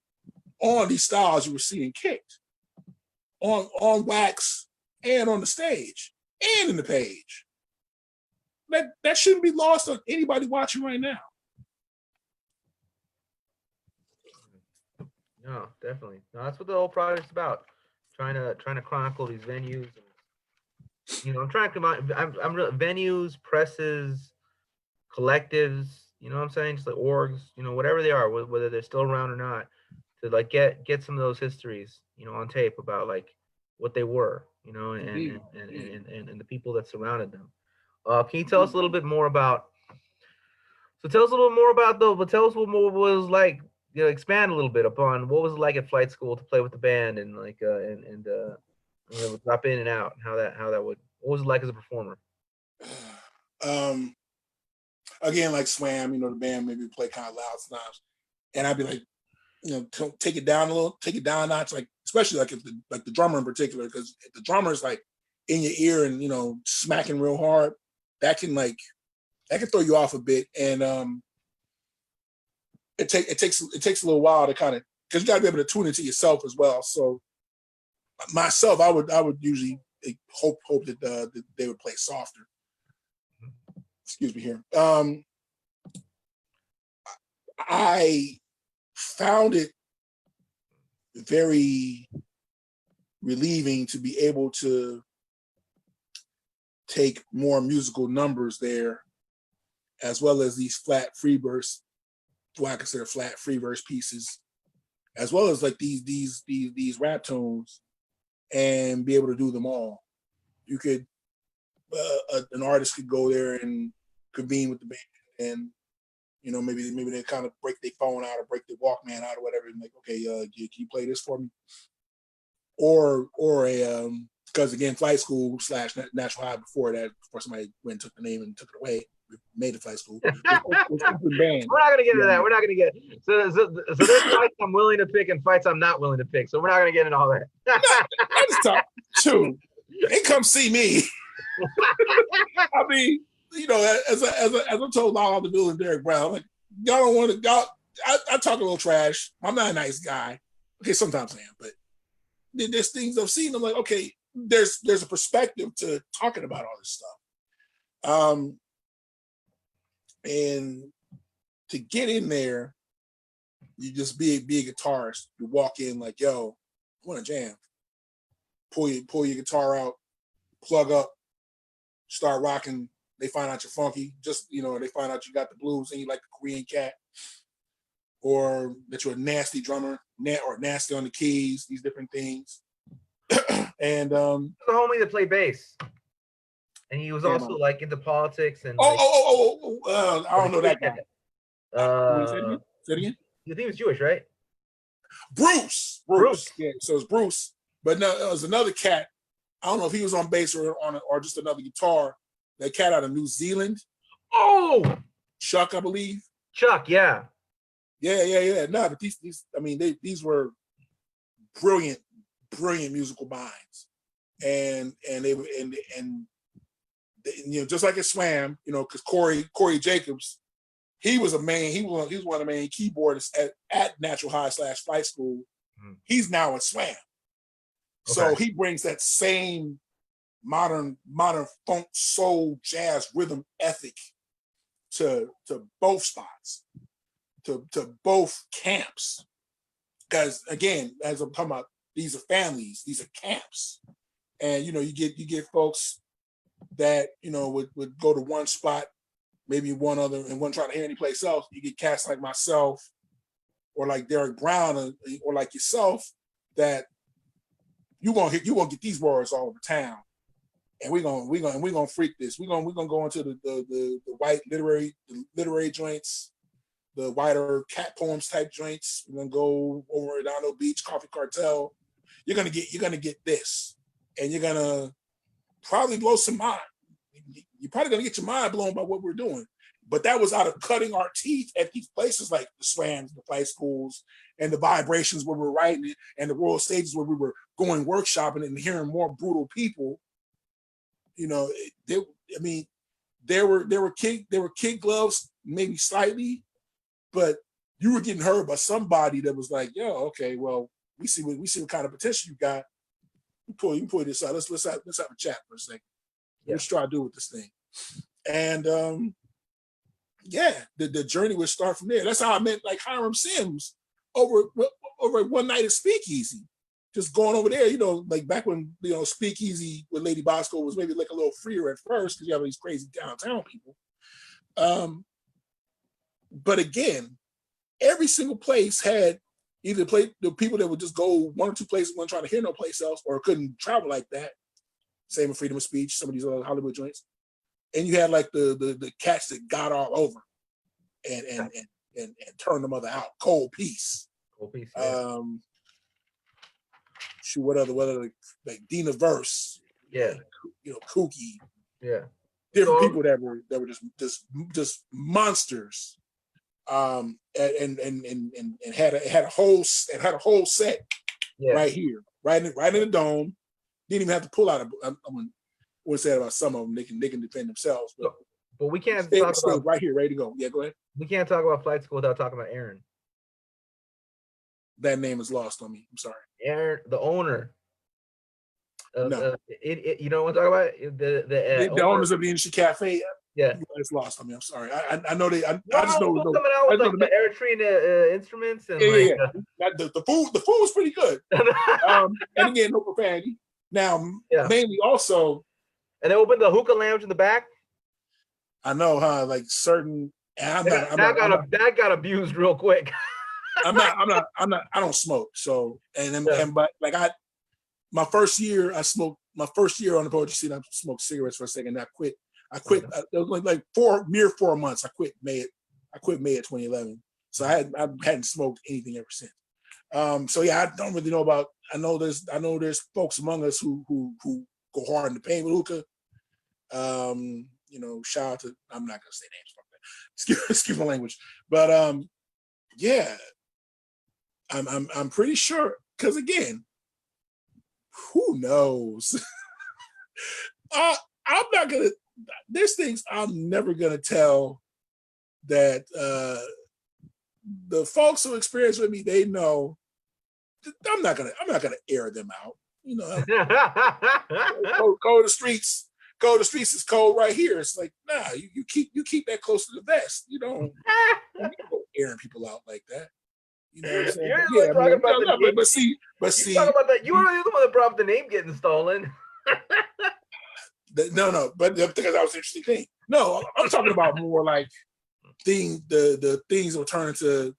on these styles you were seeing kicked on wax and on the stage and in the page. That shouldn't be lost on anybody watching right now. No, definitely. No, that's what the whole project's about. Trying to chronicle these venues. And, you know, I'm trying to come out. I'm real venues, presses, collectives. You know what I'm saying? Just like orgs. You know, whatever they are, whether they're still around or not, to like get some of those histories, you know, on tape about like what they were. You know, and the people that surrounded them. Can you tell us a little bit more about? So tell us a little more about those. But tell us what more was like. You know, expand a little bit upon what was it like at flight school to play with the band and like and you know, drop in and out, and how that would. What was it like as a performer? Again, like Swam, you know, the band maybe play kind of loud sometimes, and I'd be like, you know, take it down a little, take it down a notch, like especially like if the drummer in particular, because if the drummer is like in your ear and you know smacking real hard, that can throw you off a bit, and it takes a little while to kind of, because you got to be able to tune into yourself as well. So myself, I would usually hope that they would play softer. Excuse me here. I found it very relieving to be able to take more musical numbers there, as well as these flat free verse, what I consider flat free verse pieces, as well as like these rap tunes, and be able to do them all. You could an artist could go there and convene with the band, and you know maybe they kind of break their phone out or break their Walkman out or whatever, and like, okay, can you play this for me? Or a because again, flight school / National High before somebody went and took the name and took it away, made it flight school. Was open band. We're not gonna get into Yeah. that. We're not gonna get so there's fights I'm willing to pick and fights I'm not willing to pick. So we're not gonna get into all that. I just talk. Shoot, they come see me. I mean, you know, as I told all the Bill and Derek Brown, I'm like, y'all don't want to. Y'all, I talk a little trash. I'm not a nice guy. Okay, sometimes I am, but there's things I've seen. I'm like, okay, there's a perspective to talking about all this stuff. And to get in there, you just be a guitarist. You walk in like, yo, I want to jam. Pull your guitar out, plug up, start rocking. They find out you're funky. Just, you know, they find out you got the blues and you like a Korean cat, or that you're a nasty drummer, or nasty on the keys. These different things. And the homie that played bass, and he was also like into politics and. I don't know that guy. Say it again. You think he was Jewish, right? Bruce. Yeah, so it's Bruce. But no, it was another cat. I don't know if he was on bass or just another guitar. That cat out of New Zealand. Oh, Chuck, I believe. Chuck, yeah. Yeah. No, but these were brilliant musical minds, and they were and you know, just like it Swam, you know, because Corey Jacobs, he was a main. He was one of the main keyboardists at Natural High / Flight School. He's now at Swam. So he brings that same modern funk, soul, jazz, rhythm ethic to both spots, to both camps. Because again, as I'm talking about, these are families, these are camps, and you know, you get folks that, you know, would go to one spot, maybe one other, and one trying to hear any place else. You get cats like myself, or like Derek Brown, or like yourself, that you gonna get these words all over town, and we're gonna freak this. We're gonna go into the white literary joints, the wider cat poems type joints. We're gonna go over Redondo Beach, Coffee Cartel. You're gonna get this, and you're gonna probably blow some mind. You're probably gonna get your mind blown by what we're doing. But that was out of cutting our teeth at these places like the Swams, the flight schools, and the Vibrations where we're writing it, and the Royal Stages where we were going workshopping and hearing more brutal people. You know, there were kid gloves, maybe slightly, but you were getting heard by somebody that was like, yo, okay, well, we see what kind of potential you got. You can pull this out. Let's have a chat for a second. Yeah. Let's try to do with this thing. And the journey would start from there. That's how I met like Hiram Sims over one night at Speakeasy. Just going over there, you know, like back when, you know, Speakeasy with Lady Bosco was maybe like a little freer at first because you have these crazy downtown people. But again, every single place had either the people that would just go one or two places, weren't trying to hear no place else, or couldn't travel like that. Same with Freedom of Speech, some of these other Hollywood joints. And you had like the cats that got all over and turned the mother out. Cold Peace. Yeah. What other like Dina Verse. Yeah. You know, Kooky. Yeah. Different people that were just monsters. And had a whole set right here, right in the dome. Didn't even have to pull out I wouldn't say that about some of them. They can defend themselves, but we can't talk about right here, ready to go. Yeah, go ahead. We can't talk about flight school without talking about Aaron. That name is lost on me. I'm sorry. Aaron, the owner. No. You don't want to talk about it? The owners of the Industry Cafe. Yeah, it's lost on me. I'm sorry. I know they. I just know coming out with like the Eritrean instruments and the food was pretty good. And again, no profanity. Now, mainly also, and they opened the hookah lounge in the back. I know, huh? Like certain. That got abused real quick. I'm not. I don't smoke. So but like my first year on the poetry scene, I smoked cigarettes for a second. I quit. It was like 4 months. I quit May of 2011. So I hadn't smoked anything ever since. So yeah, I don't really know about. I know there's folks among us who go hard in the paint with hookah. shout out to, I'm not gonna say names from that. Excuse my language. But yeah, I'm pretty sure, because again, who knows? I'm not gonna. There's things I'm never gonna tell that the folks who experience with me, they know. I'm not gonna air them out. Go to the streets. Go to the streets. It's cold right here. It's like, nah. You keep that close to the vest. You don't go airing people out like that. You know what I'm saying? You're But the yeah, one talking about the name. but see, You talking about that? You were the one that brought up the name getting stolen. no, but because that was an interesting thing. No, I'm talking about more like the things will turn into,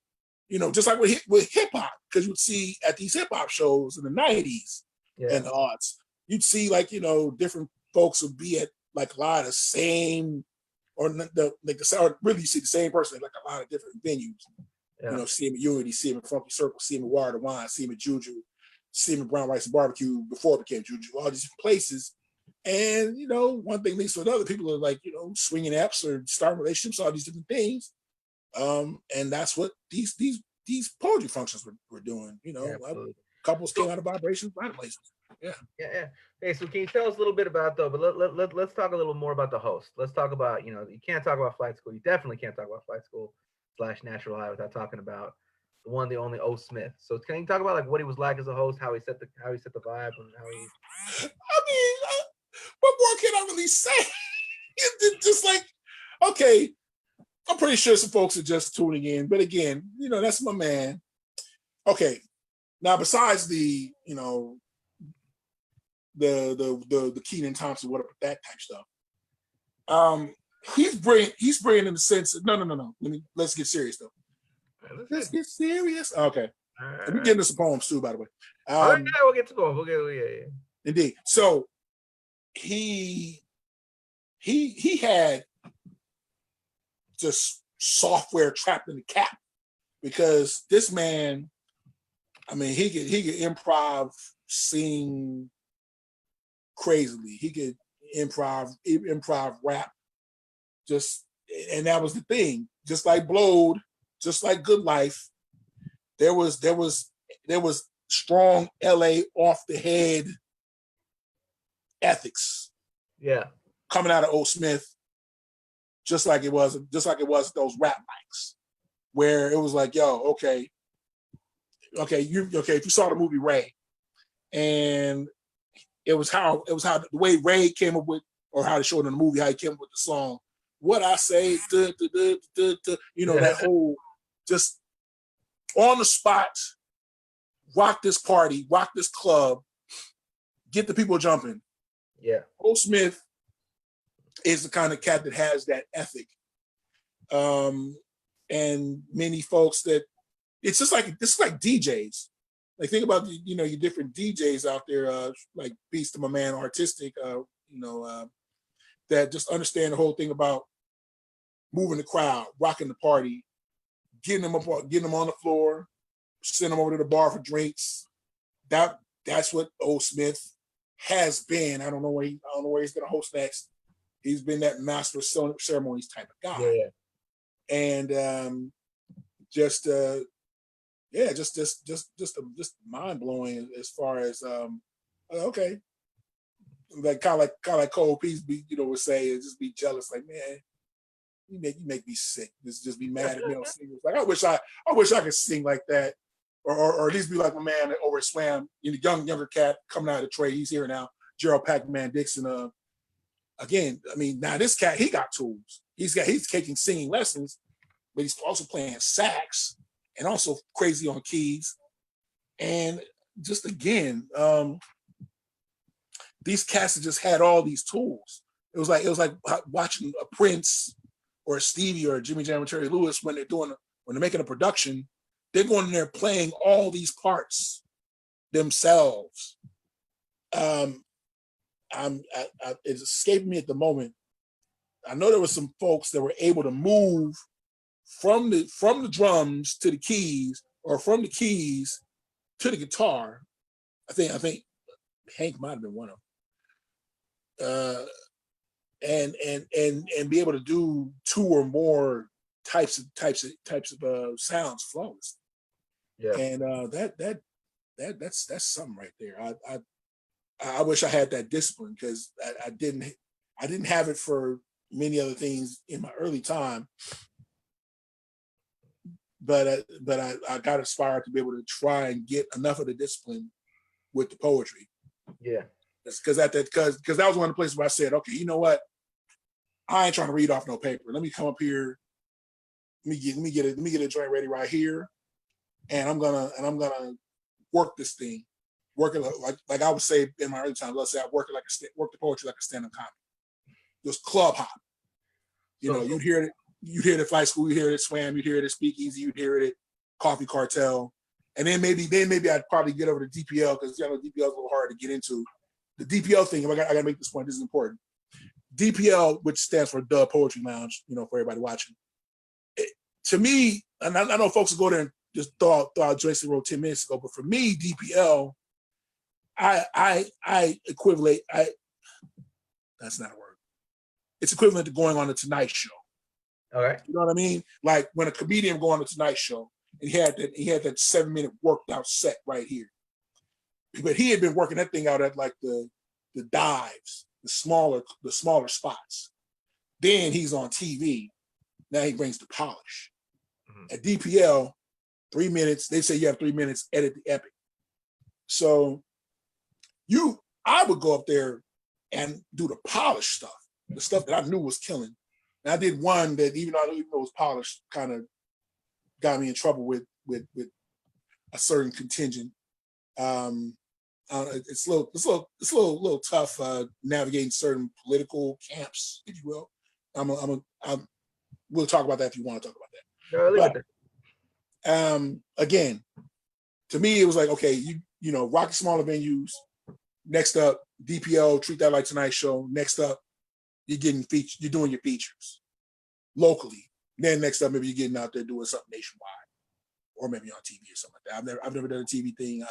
just like with hip hop, because you'd see at these hip hop shows in the 90s and the aughts, you'd see like, different folks would be at like a lot of the same, or really you see the same person at like a lot of different venues. Yeah. See him at Unity, see him at Funky Circle, see him at Water to Wine, see him at Juju, see him at Brown Rice and Barbecue before it became Juju, all these different places. And, one thing leads to another. People are like, swinging apps or starting relationships, all these different things. And that's what these poetry functions were doing. Couples came out of vibrations, right places. Yeah. Hey, so can you tell us a little bit about though? But let's talk a little more about the host. Let's talk about, you can't talk about Flight School. You definitely can't talk about Flight School / Natural High without talking about the one, the only O. Smith. So can you talk about like what he was like as a host, how he set the vibe, and how he? I mean, what more can I really say? It's just like, okay, I'm pretty sure some folks are just tuning in, but again, that's my man. Okay, now besides the the Kenan Thompson, whatever, that type stuff, he's bringing in the sense of, no. Let's get serious though. Let's get serious. Okay, let me get into some poems too, by the way. We'll get to poems. Yeah. Indeed. So he had just software trapped in the cap, because this man, I mean, he could improv, sing crazily. He could improv rap, and that was the thing. Just like Blowed, just like Good Life, there was strong LA off the head ethics. Yeah. Coming out of O. Smith, just like it was those rap mics, where it was like, yo, okay, if you saw the movie Ray, and it was how the way Ray came up with, or how they showed in the movie, how he came up with the song, What I Say, that whole just on the spot, rock this party, rock this club, get the people jumping. Yeah. O. Smith is the kind of cat that has that ethic. And many folks that it's like DJs. Like, think about your different DJs out there, like Beast to my man Artistic, that just understand the whole thing about moving the crowd, rocking the party, getting them on the floor, send them over to the bar for drinks. That's what O. Smith has been. I don't know where he's gonna host next. He's been that master of ceremonies type of guy. Yeah. And just mind blowing as far as okay, like kind of like Cole Peace would say, just be jealous, like, man, you make me sick. Just be mad at male singers. Like, I wish I could sing like that, or at least be like my man over at Swam, younger cat coming out of Detroit. He's here now, Gerald Pac-Man Dixon. Again, I mean, now this cat, he got tools. He's taking singing lessons, but he's also playing sax and also crazy on keys. And just again, these cats have just had all these tools. It was like watching a Prince or a Stevie or a Jimmy Jam and Terry Lewis when they're making a production. They're going in there playing all these parts themselves. It's escaping me at the moment. I know there were some folks that were able to move from the drums to the keys, or from the keys to the guitar. I think Hank might have been one of them. and be able to do two or more types of sounds flawless. Yeah. And that's something right there. I wish I had that discipline because I didn't have it for many other things in my early time. But I got inspired to be able to try and get enough of the discipline with the poetry. Yeah. Because that was one of the places where I said, okay, you know what? I ain't trying to read off no paper. Let me come up here. Let me get a joint ready right here, and I'm gonna work this thing, work it like I would say in my early time. Let's say I work the poetry like a stand-up comedy, just club hop. You'd hear it. You'd hear it at Flight School. You hear it at Swam. You'd hear it at Speakeasy. You'd hear it at Coffee Cartel. And then maybe I'd probably get over to DPL because DPL is a little hard to get into. The DPL thing. I got to make this point. This is important. DPL, which stands for Dub Poetry Lounge, for everybody watching. To me, and I know folks will go there and just throw out joints and roll 10 minutes ago, but for me, DPL, I equivalent. That's not a word. It's equivalent to going on the Tonight Show. All right. You know what I mean? Like when a comedian go on the Tonight Show and he had that 7-minute worked out set right here, but he had been working that thing out at like the dives, the smaller spots. Then he's on TV. Now he brings the polish. Mm-hmm. At DPL, 3 minutes. They say you have 3 minutes. Edit the epic. So I would go up there and do the polished stuff, the stuff that I knew was killing. And I did one that even though it was polished, kind of got me in trouble with a certain contingent. It's a little tough navigating certain political camps, if you will. We'll talk about that if you want to talk about that. But, again, to me, it was like, okay, you know, rock smaller venues. Next up, DPL, treat that like Tonight Show. Next up, you're doing your features locally. Then next up, maybe you're getting out there doing something nationwide, or maybe on TV or something like that. I've never done a TV thing.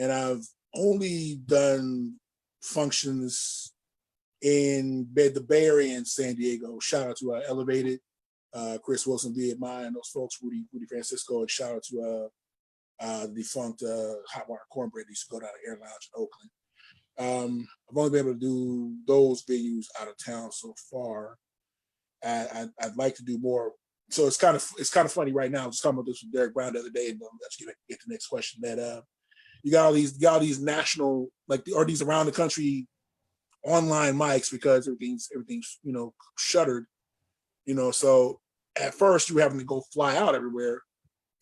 I've only done functions in the Bay Area in San Diego. Shout out to Elevated, Chris Wilson, Viet Mai, and those folks, Rudy Francisco, and shout out to the defunct Hot Water Cornbread. They used to go down to Air Lounge in Oakland. I've only been able to do those venues out of town so far. I'd like to do more. So it's kind of funny right now. I was talking about this with Derek Brown the other day, and let's get the next question. That you got all these national or these around the country online mics because everything's shuttered. So at first you were having to go fly out everywhere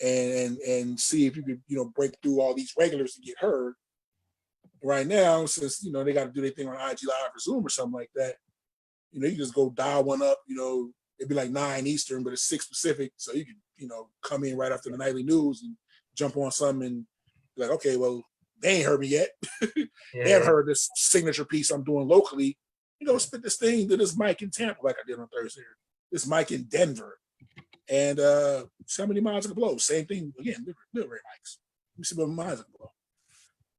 and see if you could break through all these regulars to get heard. Right now, since they got to do their thing on IG Live or Zoom or something like that, you just go dial one up. It'd be like 9 Eastern, but it's 6 Pacific, so you can come in right after the nightly news and jump on something and be like, okay, well, they ain't heard me yet. They haven't heard this signature piece I'm doing locally. Spit this thing to this mic in Tampa like I did on Thursday. This mic in Denver. And see how many miles I can blow. Same thing again, different mics. Let me see what miles I can blow.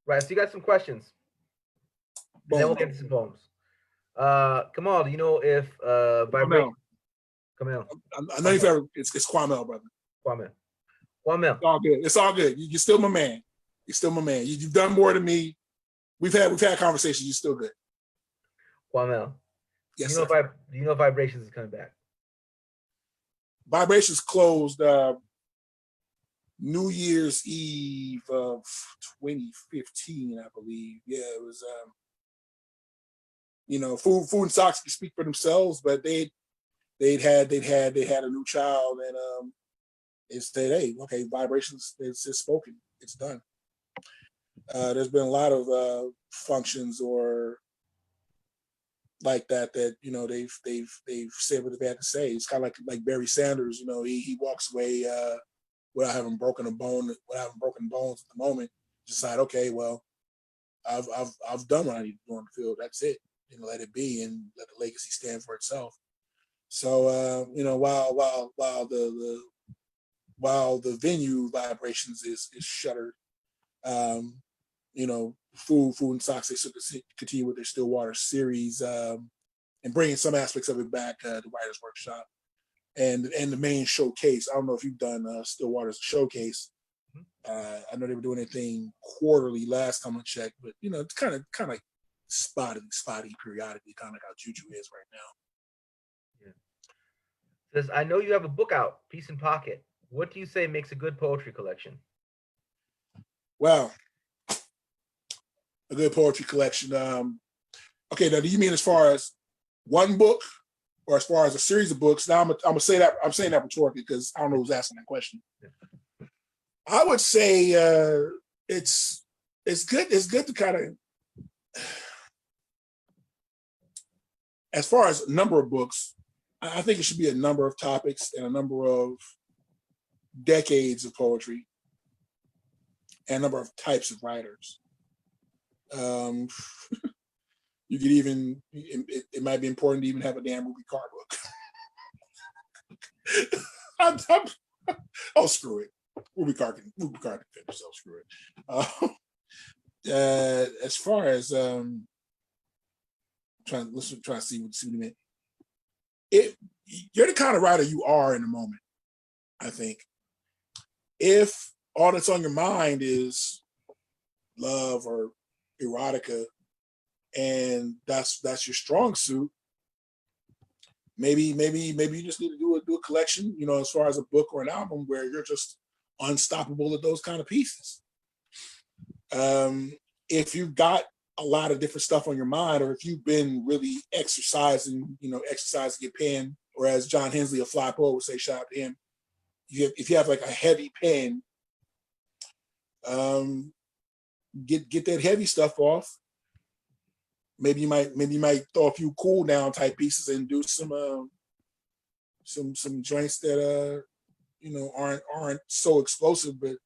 Right, so you got some questions. And then we'll get to some poems. Kamal, do you know if vibration? Kuahmel. I know it's Kuahmel, brother. Kuahmel. It's all good. It's all good. You're still my man. You're still my man. You've done more than me. We've had conversations. You're still good. Kuahmel. Yes, do you know Vibrations is coming back? Vibrations closed New Year's Eve of 2015, I believe. Yeah, it was. Food and Socks can speak for themselves, but they'd had a new child, and it said, hey, okay, Vibrations, it's spoken, it's done. There's been a lot of functions or like that they've said what they had to say. It's kind of like Barry Sanders. He walks away without having broken bones at the moment. Decide, okay, well, I've done what I need to do on the field. That's it. Let it be and let the legacy stand for itself. So while the venue Vibrations is shuttered, Food and Socks, they continue with their Stillwater series. and bringing some aspects of it back to Writers Workshop and the main showcase. I don't know if you've done Stillwater's showcase. I know they were doing anything quarterly last time I checked, but it's kind of spotty periodically, kind of like how Juju is right now. Yeah. Says, I know you have a book out, Peace in Pocket. What do you say makes a good poetry collection? Well, a good poetry collection. Okay, now do you mean as far as one book or as far as a series of books? Now I'm gonna say that, I'm saying that rhetorically because I don't know who's asking that question. I would say it's good. It's good to kind of, as far as number of books, I think it should be a number of topics and a number of decades of poetry and a number of types of writers. You could even, it might be important to even have a damn movie card book. Oh, screw it. Movie card can finish, so screw it. As far as trying to see what you meant. You're the kind of writer you are in the moment, I think. If all that's on your mind is love or erotica, and that's your strong suit, maybe you just need to do a collection, as far as a book or an album where you're just unstoppable at those kind of pieces. If you've got a lot of different stuff on your mind, or if you've been really exercising your pen, or as John Hensley, a fly poet, would say, shout out to him, if you have like a heavy pen, get that heavy stuff off. Maybe you might throw a few cool down type pieces and do some joints that aren't so explosive, but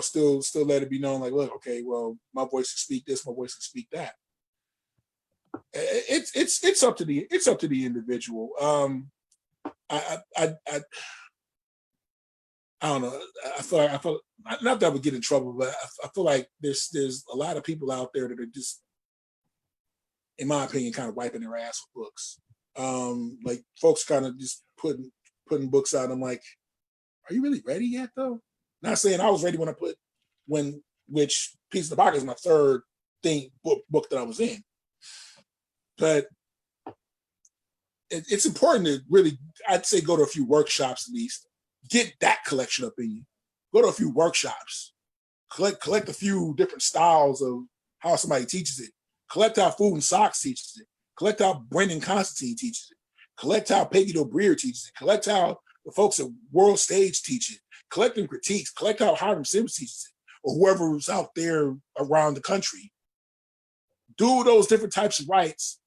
still let it be known, like, look, okay, well, my voice can speak this, my voice can speak that. It's up to the individual. I don't know. I feel not that I would get in trouble, but I feel like there's a lot of people out there that are just, in my opinion, kind of wiping their ass with books. Like folks kind of just putting books out. I'm like, are you really ready yet, though? Not saying I was ready which Piece of the Pocket is my third book that I was in. But it's important to really, I'd say, go to a few workshops at least. Get that collection up in you. Go to a few workshops. Collect a few different styles of how somebody teaches it. Collect how Food and Socks teaches it. Collect how Brendan Constantine teaches it. Collect how Peggy Dobreer teaches it. Collect how the folks at World Stage teach it. Collect them critiques. Collect how Hiram Sims teaches it, or whoever's out there around the country. Do those different types of rights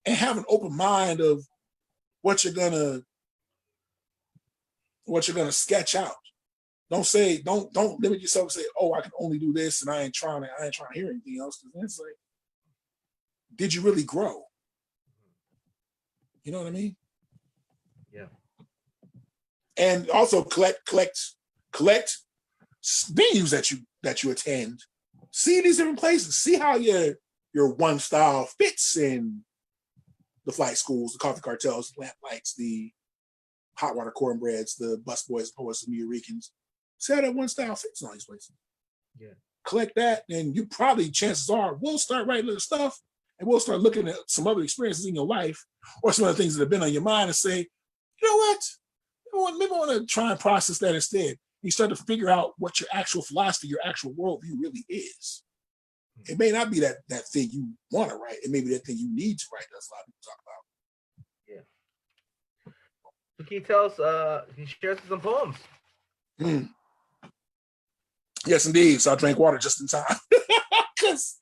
and have an open mind of what you're gonna sketch out. Don't limit yourself and say, oh, I can only do this and I ain't trying to hear anything else. Because it's like, did you really grow? You know what I mean? Yeah. And also collect venues that you attend. See these different places. See how your one style fits in the flight schools, the coffee cartels, the lamp lights, the hot water cornbreads, the busboys, poets, the Nuyorican. See how that one style fits in all these places. Yeah. Collect that, and you probably, chances are, we'll start writing little stuff, and we'll start looking at some other experiences in your life or some other things that have been on your mind and say, you know what? Maybe I want to try and process that instead. You start to figure out what your actual philosophy, your actual worldview really is. It may not be that thing you want to write. It may be that thing you need to write. That's a lot of people talk about. Yeah. So can you tell us, can you share some poems? Yes, indeed. So I drank water just in time. Because,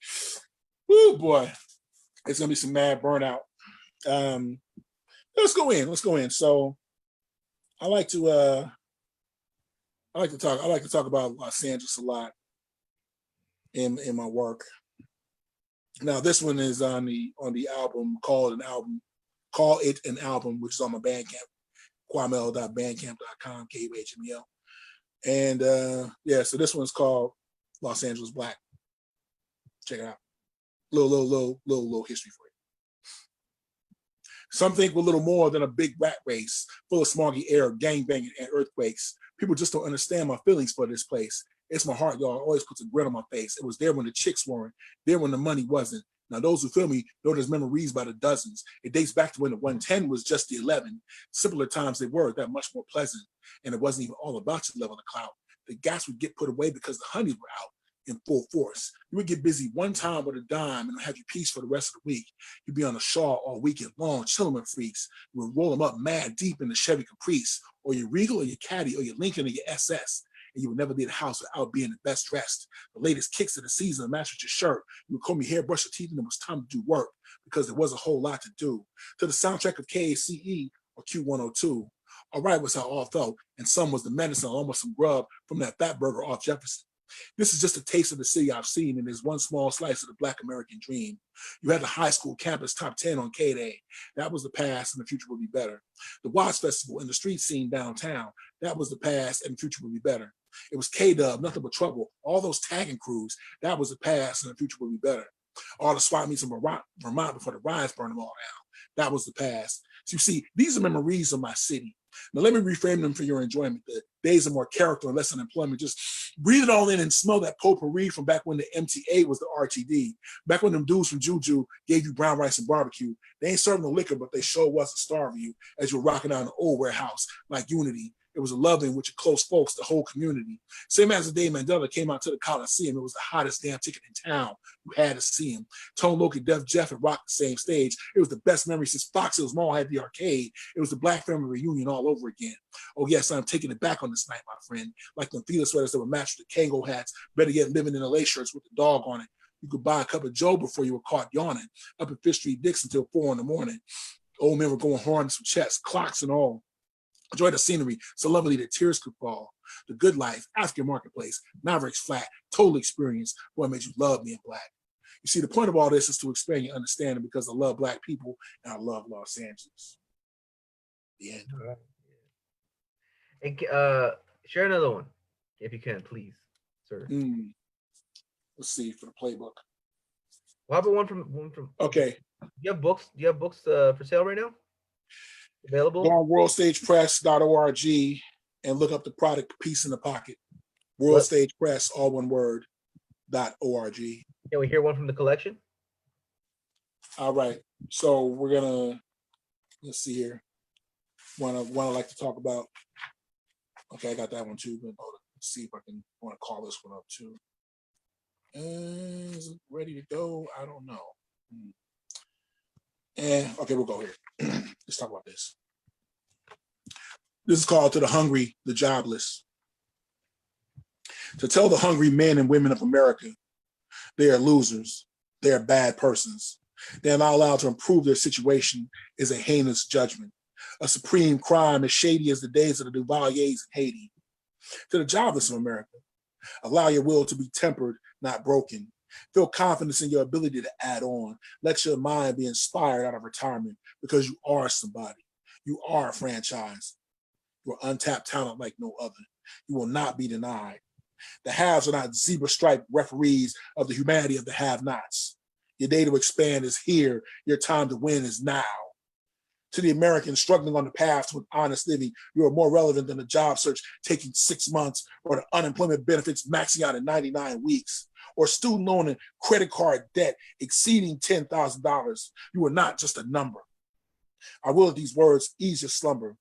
oh boy, it's going to be some mad burnout. Let's go in. So I like to talk about Los Angeles a lot in my work. Now this one is on the album, Call It an Album, which is on my Bandcamp, kuahmel.bandcamp.com, KUHMEL. And so this one's called Los Angeles Black. Check it out. Little history for you. Some think we're little more than a big rat race, full of smoggy air, gangbanging, and earthquakes. People just don't understand my feelings for this place. It's my heart, y'all. Always puts a grin on my face. It was there when the chicks weren't, there when the money wasn't. Now, those who feel me know there's memories by the dozens. It dates back to when the 110 was just the 11. Simpler times they were, that much more pleasant. And it wasn't even all about your level of clout. The gas would get put away because the honeys were out in full force. You would get busy one time with a dime and have your peace for the rest of the week. You'd be on the Shaw all weekend long, chilling with freaks. You would roll them up mad deep in the Chevy Caprice, or your Regal, or your Caddy, or your Lincoln, or your SS. And you would never leave the house without being the best dressed. The latest kicks of the season to match with your shirt. You would comb your hair, brush your teeth, and it was time to do work because there was a whole lot to do. To the soundtrack of KACE or Q102. All right was how all felt, and some was the medicine, almost some grub from that fat burger off Jefferson. This is just a taste of the city I've seen, and there's one small slice of the Black American dream. You had the high school campus top 10 on K-Day. That was the past, and the future will be better. The Watts Festival and the street scene downtown. That was the past, and the future will be better. It was K-Dub, nothing but trouble. All those tagging crews. That was the past, and the future will be better. All the swap meets in Vermont before the riots burned them all down. That was the past. So you see, these are memories of my city. Now let me reframe them for your enjoyment. The days of more character and less unemployment. Just breathe it all in and smell that potpourri from back when the MTA was the RTD. Back when them dudes from Juju gave you brown rice and barbecue. They ain't serving the liquor, but they sure wasn't starving you as you were rocking out an old warehouse like Unity. It was a loving with your close folks, the whole community. Same as the day Mandela came out to the Coliseum. It was the hottest damn ticket in town. You had to see him. Tone Loc and Def Jeff had rocked the same stage. It was the best memory since Fox Hills Mall had the arcade. It was the Black family reunion all over again. Oh yes, I'm taking it back on this night, my friend. Like them Fila sweaters that were matched with the Kango hats. Better yet, living in LA shirts with the dog on it. You could buy a cup of Joe before you were caught yawning. Up at Fifth Street Dix until 4 in the morning. Old men were going hard on some checks, clocks and all. Enjoy the scenery, so lovely that tears could fall. The good life, African marketplace, Mavericks flat, total experience. What made you love me in black? You see, the point of all this is to expand your understanding because I love black people and I love Los Angeles. The end. All right. And share another one, if you can, please, sir. Let's see for the playbook. What about one from? Okay. Do you have books? Do you have books for sale right now? Available? Go on worldstagepress.org and look up the product Peace in the Pocket. Worldstagepress, all one word, .org. Can we hear one from the collection? All right. So we're gonna let's see here. One I like to talk about. Okay, I got that one too. But let's see if I can want to call this one up too. Is it ready to go? I don't know. And okay, we'll go here. Let's talk about this. This is called To the Hungry, the Jobless. To tell the hungry men and women of America, they are losers. They are bad persons. They are not allowed to improve their situation is a heinous judgment. A supreme crime as shady as the days of the Duvaliers in Haiti. To the jobless of America, allow your will to be tempered, not broken. Feel confidence in your ability to add on. Let your mind be inspired out of retirement because you are somebody. You are a franchise. You're untapped talent like no other. You will not be denied. The haves are not zebra-striped referees of the humanity of the have-nots. Your day to expand is here. Your time to win is now. To the Americans struggling on the path to an honest living, you are more relevant than the job search taking 6 months or the unemployment benefits maxing out in 99 weeks. Or student loan and credit card debt exceeding $10,000. You are not just a number. I will, with these words, ease your slumber.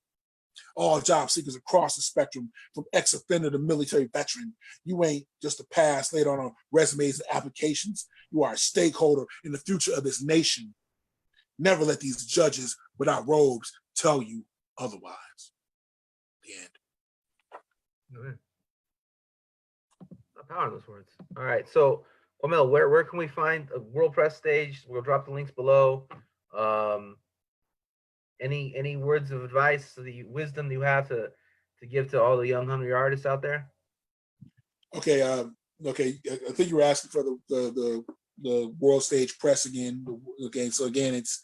All job seekers across the spectrum, from ex-offender to military veteran, you ain't just a pass laid on resumes and applications. You are a stakeholder in the future of this nation. Never let these judges without robes tell you otherwise. The end. Okay. Power in those words. All right. So, Kuahmel, where can we find a World Press Stage? We'll drop the links below. Any words of advice, the wisdom that you have to give to all the young hungry artists out there? Okay. Okay. I think you were asking for the World Stage Press again. Okay. So again, it's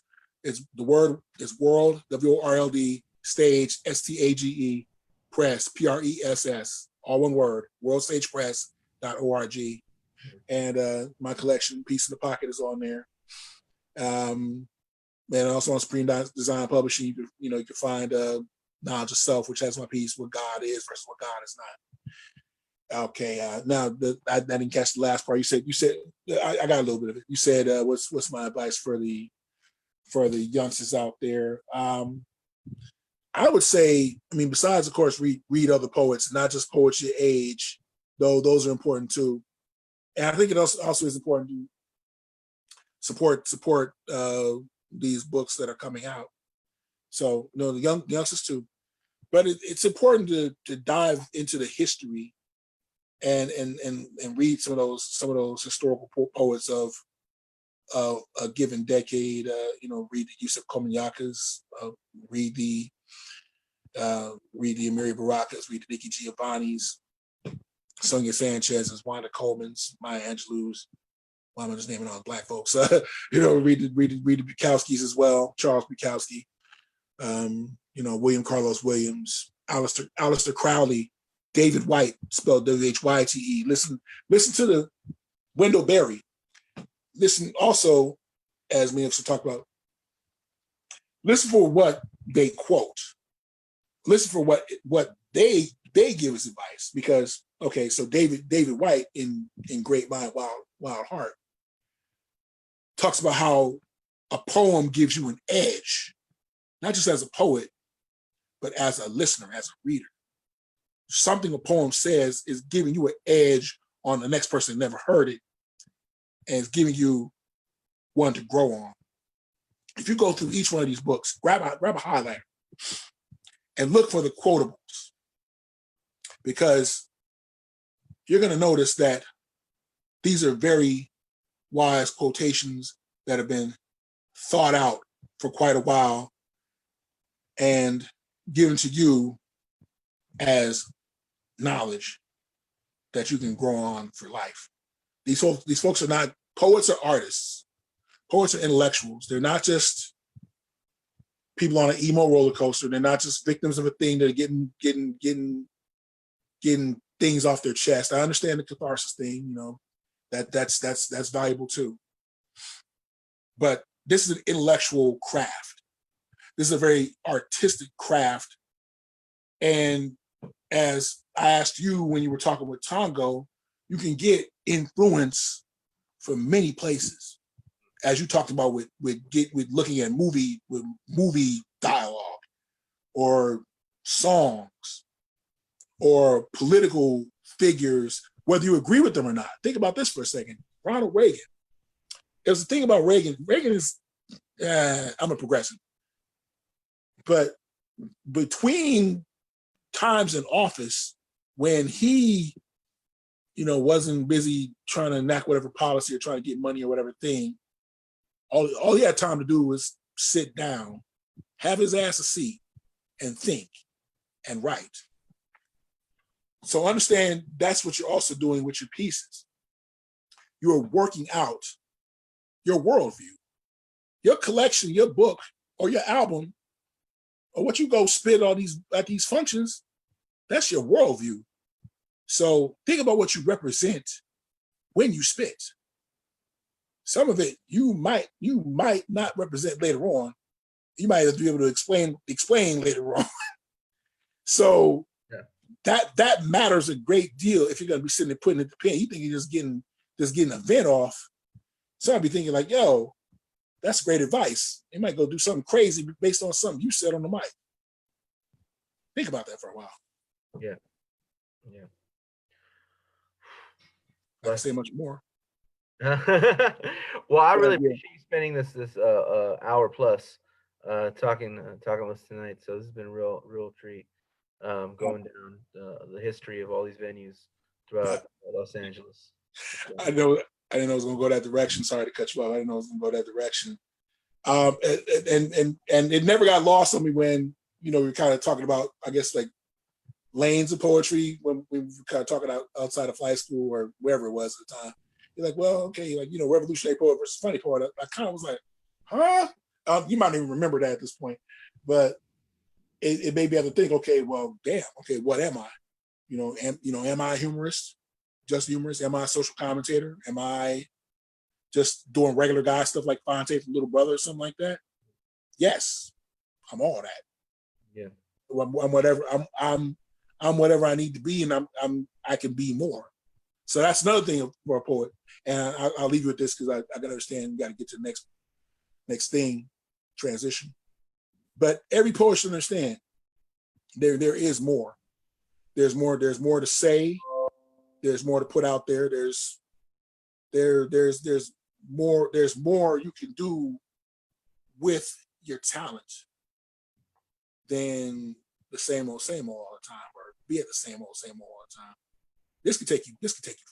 the word is World WORLD Stage STAGE Press PRESS, all one word. WorldStagePress.org, and my collection Peace in the Pocket is on there. And also on Supreme Design Publishing, you can find Knowledge of Self, which has my piece, what God is versus what God is not. Okay, now I didn't catch the last part. You said I got a little bit of it. You said what's my advice for the youngsters out there? I would say, I mean, besides of course read other poets, not just poets your age, though those are important too. And I think it also is important to support these books that are coming out. So the youngsters too, but it's important to dive into the history and read some of those historical poets of a given decade. Read the Yusuf Komunyakas, read the Amiri Barakas, read the Nikki Giovanni's, Sonia Sanchez's, Wanda Coleman's, Maya Angelou's. Why am I just naming all the Black folks? Read the Bukowskis as well, Charles Bukowski. William Carlos Williams, Aleister Crowley, David White, spelled Whyte. Listen to the Wendell Berry. Listen also, as we have to talk about, listen for what they quote. Listen for what they give as advice. Because, okay, so David White in Great Mind, Wild Heart talks about how a poem gives you an edge, not just as a poet, but as a listener, as a reader. Something a poem says is giving you an edge on the next person that never heard it, and it's giving you one to grow on. If you go through each one of these books, grab a highlighter and look for the quotables, because you're going to notice that these are very wise quotations that have been thought out for quite a while and given to you as knowledge that you can grow on for life. These folks are not poets or artists. Poets are intellectuals. They're not just people on an emo roller coaster. They're not just victims of a thing that are getting things off their chest. I understand the catharsis thing, that's valuable too. But this is an intellectual craft. This is a very artistic craft. And as I asked you when you were talking with Tongo, you can get influence from many places. As you talked about with looking at movie dialogue or songs or political figures, whether you agree with them or not. Think about this for a second. Ronald Reagan. There's the thing about Reagan. Reagan is, I'm a progressive, but between times in office when he, wasn't busy trying to enact whatever policy or trying to get money or whatever thing, all he had time to do was sit down, have his ass a seat, and think and write. So understand that's what you're also doing with your pieces. You're working out your worldview. Your collection, your book, or your album, or what you go spit on at these functions, that's your worldview. So think about what you represent when you spit. Some of it you might not represent later on. You might have to be able to explain later on. So yeah. that matters a great deal if you're going to be sitting there putting it to pen. You think you're just getting a vent off. So I'd be thinking like, yo, that's great advice. You might go do something crazy based on something you said on the mic. Think about that for a while. Yeah. I can't say much more. Well, I really appreciate you spending this hour plus talking with us tonight. So this has been a real treat. Going down the history of all these venues throughout Los Angeles. I didn't know it was going to go that direction. Sorry to cut you off. I didn't know it was going to go that direction. And it never got lost on me when we were kind of talking about, I guess, like lanes of poetry when we were kind of talking outside of flight school or wherever it was at the time. You're like, well, okay, like revolutionary poet versus funny poet. I kind of was like, huh? You might not even remember that at this point, but it made me have to think. Okay, well, damn. Okay, what am I? Am I a humorist? Just humorist? Am I a social commentator? Am I just doing regular guy stuff like Fonte from Little Brother or something like that? yes, I'm all that. Yeah. I'm whatever. I'm whatever I need to be, and I can be more. So that's another thing for a poet. And I'll leave you with this because I got to understand. You got to get to the next thing, transition. But every poet should understand there is more. There's more. There's more to say. There's more to put out there. There's more. There's more you can do with your talent than the same old all the time, or be at the same old all the time. This could take you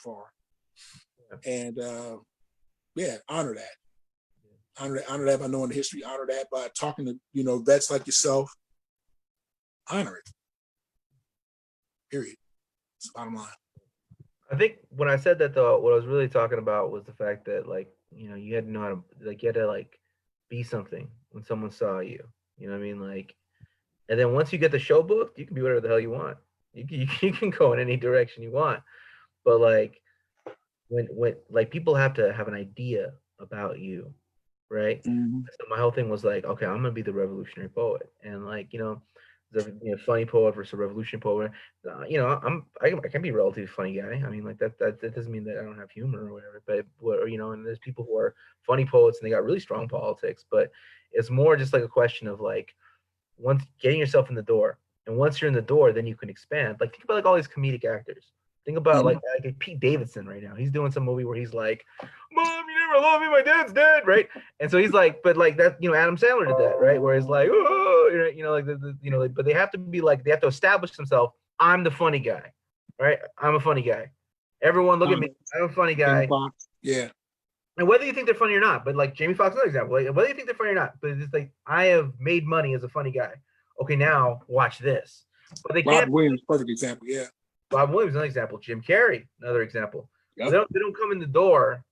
far. Yeah. And yeah, honor that. Honor that by knowing the history. Honor that by talking to vets like yourself. Honor it. Period. It's the bottom line. I think when I said that though, what I was really talking about was the fact that you had to know how to you had to be something when someone saw you. You know what I mean? And then once you get the show booked, you can be whatever the hell you want. You can go in any direction you want. But when people have to have an idea about you, right? Mm-hmm. So my whole thing was okay, I'm gonna be the revolutionary poet, and the funny poet versus a revolutionary poet. I can be a relatively funny guy. I mean, that doesn't mean that I don't have humor or whatever. But and there's people who are funny poets and they got really strong politics. But it's more just a question of once getting yourself in the door, and once you're in the door, then you can expand. Think about all these comedic actors. Think about Pete Davidson right now. He's doing some movie where he's like, "Mom, you never love me. My dad's dead," right? And so he's but that Adam Sandler did that, right? Where it's oh, but they have to be they have to establish themselves. I'm the funny guy, right? I'm a funny guy. Everyone look at me. I'm a funny guy. Yeah. And whether you think they're funny or not, but Jamie Foxx, another example, whether you think they're funny or not, but it's I have made money as a funny guy. Okay, now watch this. But they can't. Bob Williams, perfect example. Yeah. Bob Williams, another example. Jim Carrey, another example. Yep. They don't come in the door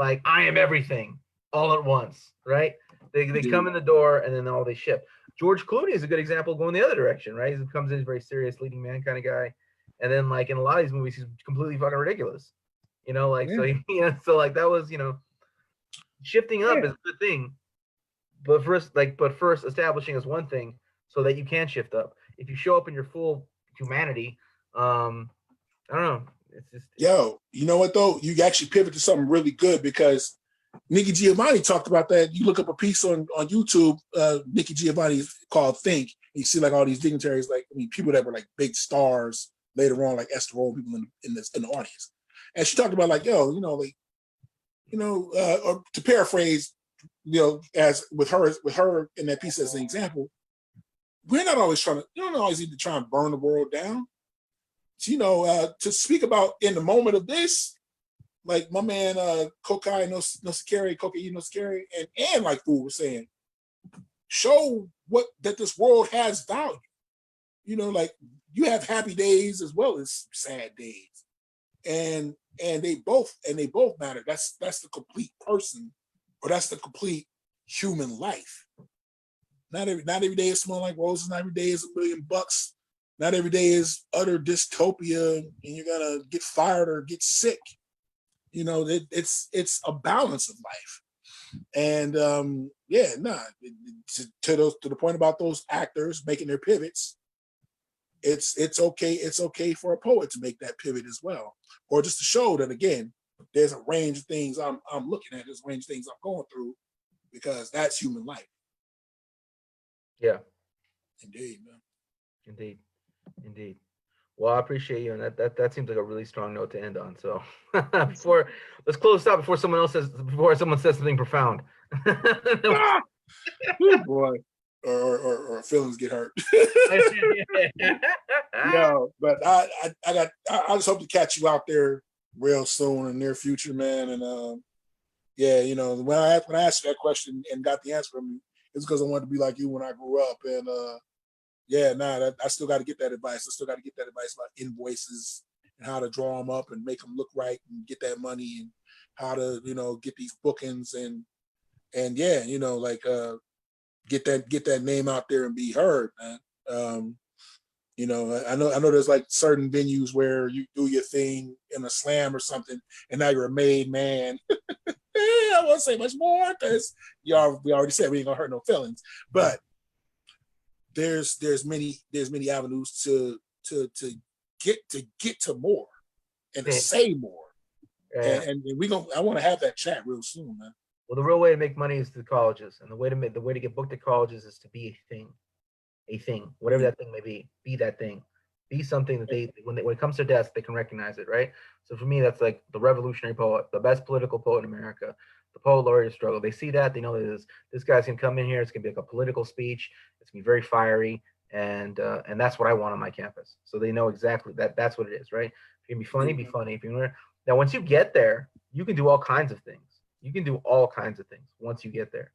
I am everything all at once, right? They come in the door and then all they ship. George Clooney is a good example going the other direction, right? He comes in, he's very serious, leading man kind of guy, and then in a lot of these movies, he's completely fucking ridiculous. So that was shifting up is a good thing, but first establishing is one thing so that you can shift up. If you show up in your full humanity, I don't know. It's just you know what though? You actually pivot to something really good because Nikki Giovanni talked about that. You look up a piece on YouTube, Nikki Giovanni called Think. And you see all these dignitaries, people that were big stars later on, like Esther Roll, people in the audience. And she talked about or to paraphrase, as with her in that piece as an example, we're not always you don't always need to try and burn the world down. To speak about in the moment of this, like my man Kokai Nosikeri and like Fool was saying, show that this world has value. You have happy days as well as sad days. And they both matter. That's the complete person, or that's the complete human life. Not every day is smell like roses. Not every day is $1 million. Not every day is utter dystopia, and you're gonna get fired or get sick. It's a balance of life. And to the point about those actors making their pivots, it's okay for a poet to make that pivot as well, or just to show that again, there's a range of things I'm looking at, there's a range of things I'm going through, because that's human life. Yeah. Indeed, man. Indeed. Well, I appreciate you, and that seems like a really strong note to end on. So let's close out before someone says something profound. Boy. Or feelings get hurt. No, but I just hope to catch you out there real soon in the near future, man. And when I asked you that question and got the answer from you, it's because I wanted to be like you when I grew up. And I still got to get that advice. I still got to get that advice about invoices and how to draw them up and make them look right and get that money, and how to get these bookings and get that name out there and be heard, man. I know there's certain venues where you do your thing in a slam or something, and now you're a made man. I won't say much more because we already said we ain't gonna hurt no feelings. But there's many avenues to get to more and to say more. Yeah. And I want to have that chat real soon, man. Well, the real way to make money is through colleges, and the way to get booked at colleges is to be a thing, whatever that thing may be that thing, be something that when it comes to desk, they can recognize it, right? So for me, that's like the revolutionary poet, the best political poet in America, the poet laureate of struggle. They see that, they know that this guy's gonna come in here. It's gonna be like a political speech. It's gonna be very fiery, and that's what I want on my campus. So they know exactly that's what it is, right? If you can be funny, be funny. If you now once you get there, you can do all kinds of things. You can do all kinds of things once you get there.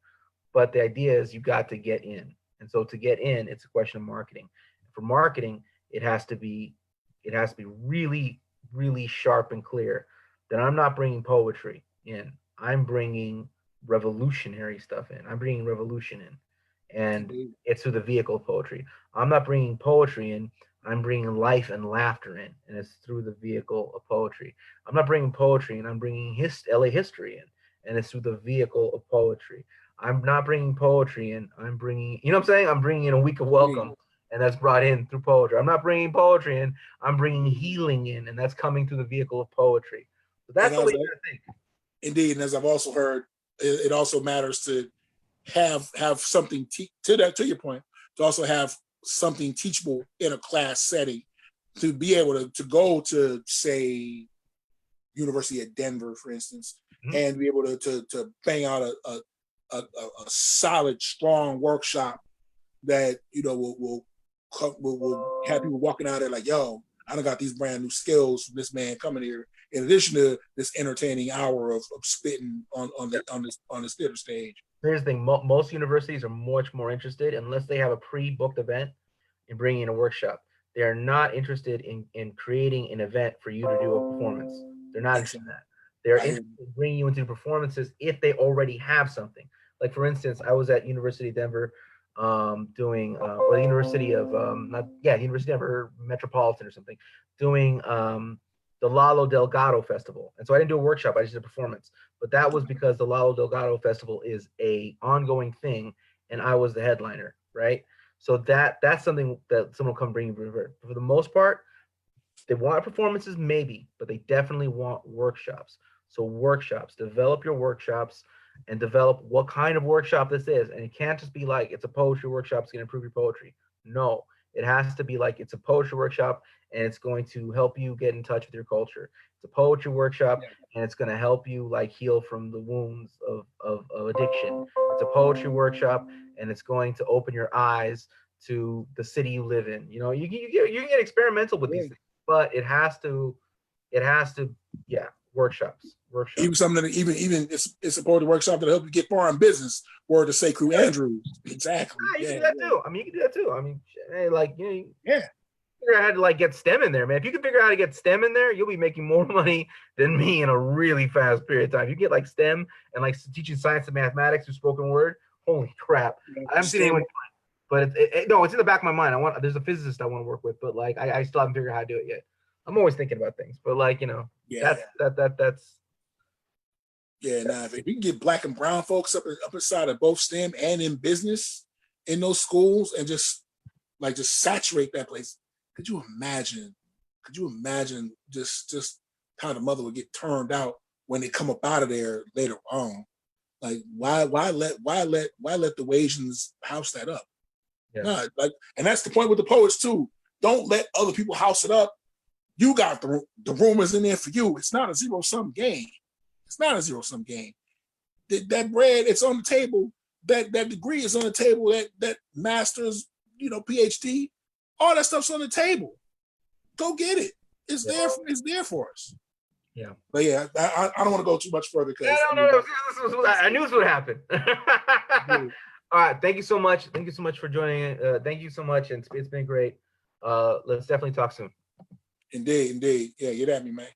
But the idea is you got to get in. And so to get in, it's a question of marketing. For marketing, it has to be really, really sharp and clear that I'm not bringing poetry in. I'm bringing revolutionary stuff in. I'm bringing revolution in. And it's through the vehicle of poetry. I'm not bringing poetry in. I'm bringing life and laughter in, and it's through the vehicle of poetry. I'm not bringing poetry in. I'm bringing LA history in, and it's through the vehicle of poetry. I'm not bringing poetry in. I'm bringing, you know what I'm saying? I'm bringing in a week of welcome, and that's brought in through poetry. I'm not bringing poetry in. I'm bringing healing in, and that's coming through the vehicle of poetry. So that's the way you gotta think. Indeed, and as I've also heard, it also matters to have something to your point, to also have something teachable in a class setting, to be able to go to, say, University of Denver, for instance, and be able to bang out a solid, strong workshop that will have people walking out there like, yo, I done got these brand new skills from this man coming here. In addition to this entertaining hour of spitting on this theater stage. Here's the thing: most universities are much more interested, unless they have a pre-booked event, in bringing in a workshop. They are not interested in creating an event for you to do a performance. They're not interested in that. They're interested in bringing you into performances if they already have something. Like for instance, I was at University of Denver doing, or the University of University of Denver Metropolitan or something, doing the Lalo Delgado Festival. And so I didn't do a workshop, I just did a performance. But that was because the Lalo Delgado Festival is a ongoing thing, and I was the headliner, right? So that's something that someone will come bring you. For the most part, they want performances, maybe, but they definitely want workshops. So workshops, develop your workshops, and develop what kind of workshop this is. And it can't just be like it's a poetry workshop, it's going to improve your poetry. No, it has to be like it's a poetry workshop and it's going to help you get in touch with your culture. It's a poetry workshop and it's going to help you like heal from the wounds of addiction. It's a poetry workshop and it's going to open your eyes to the city you live in. You know, you can get experimental with these things, but it has to, workshops. Even something that even it's a poetry workshop that'll help you get far in business. Word to say, Crew Andrews. Exactly. You can do that too. I mean, you can do that too. I mean, hey, like figure out how to like get STEM in there, man. If you can figure out how to get STEM in there, you'll be making more money than me in a really fast period of time. You get like STEM and like teaching science and mathematics through spoken word. Holy crap! I haven't seen anyone, but no, it's in the back of my mind. There's a physicist I want to work with, but like I still haven't figured out how to do it yet. I'm always thinking about things, but like that's. Now if we can get black and brown folks up inside of both STEM and in business in those schools and just saturate that place. Could you imagine just how the mother would get turned out when they come up out of there later on? Like why let the Asians house that up? Yeah. And that's the point with the poets too. Don't let other people house it up. You got the rumors in there for you. It's not a zero-sum game. It's not a zero-sum game. That bread, it's on the table. That degree is on the table. That master's, PhD, all that stuff's on the table. Go get it. It's there. It's there for us. Yeah. But yeah, I don't want to go too much further because I knew this would happen. All right. Thank you so much. Thank you so much for joining. Thank you so much, and it's been great. Let's definitely talk soon. Indeed. Yeah, get at me, man.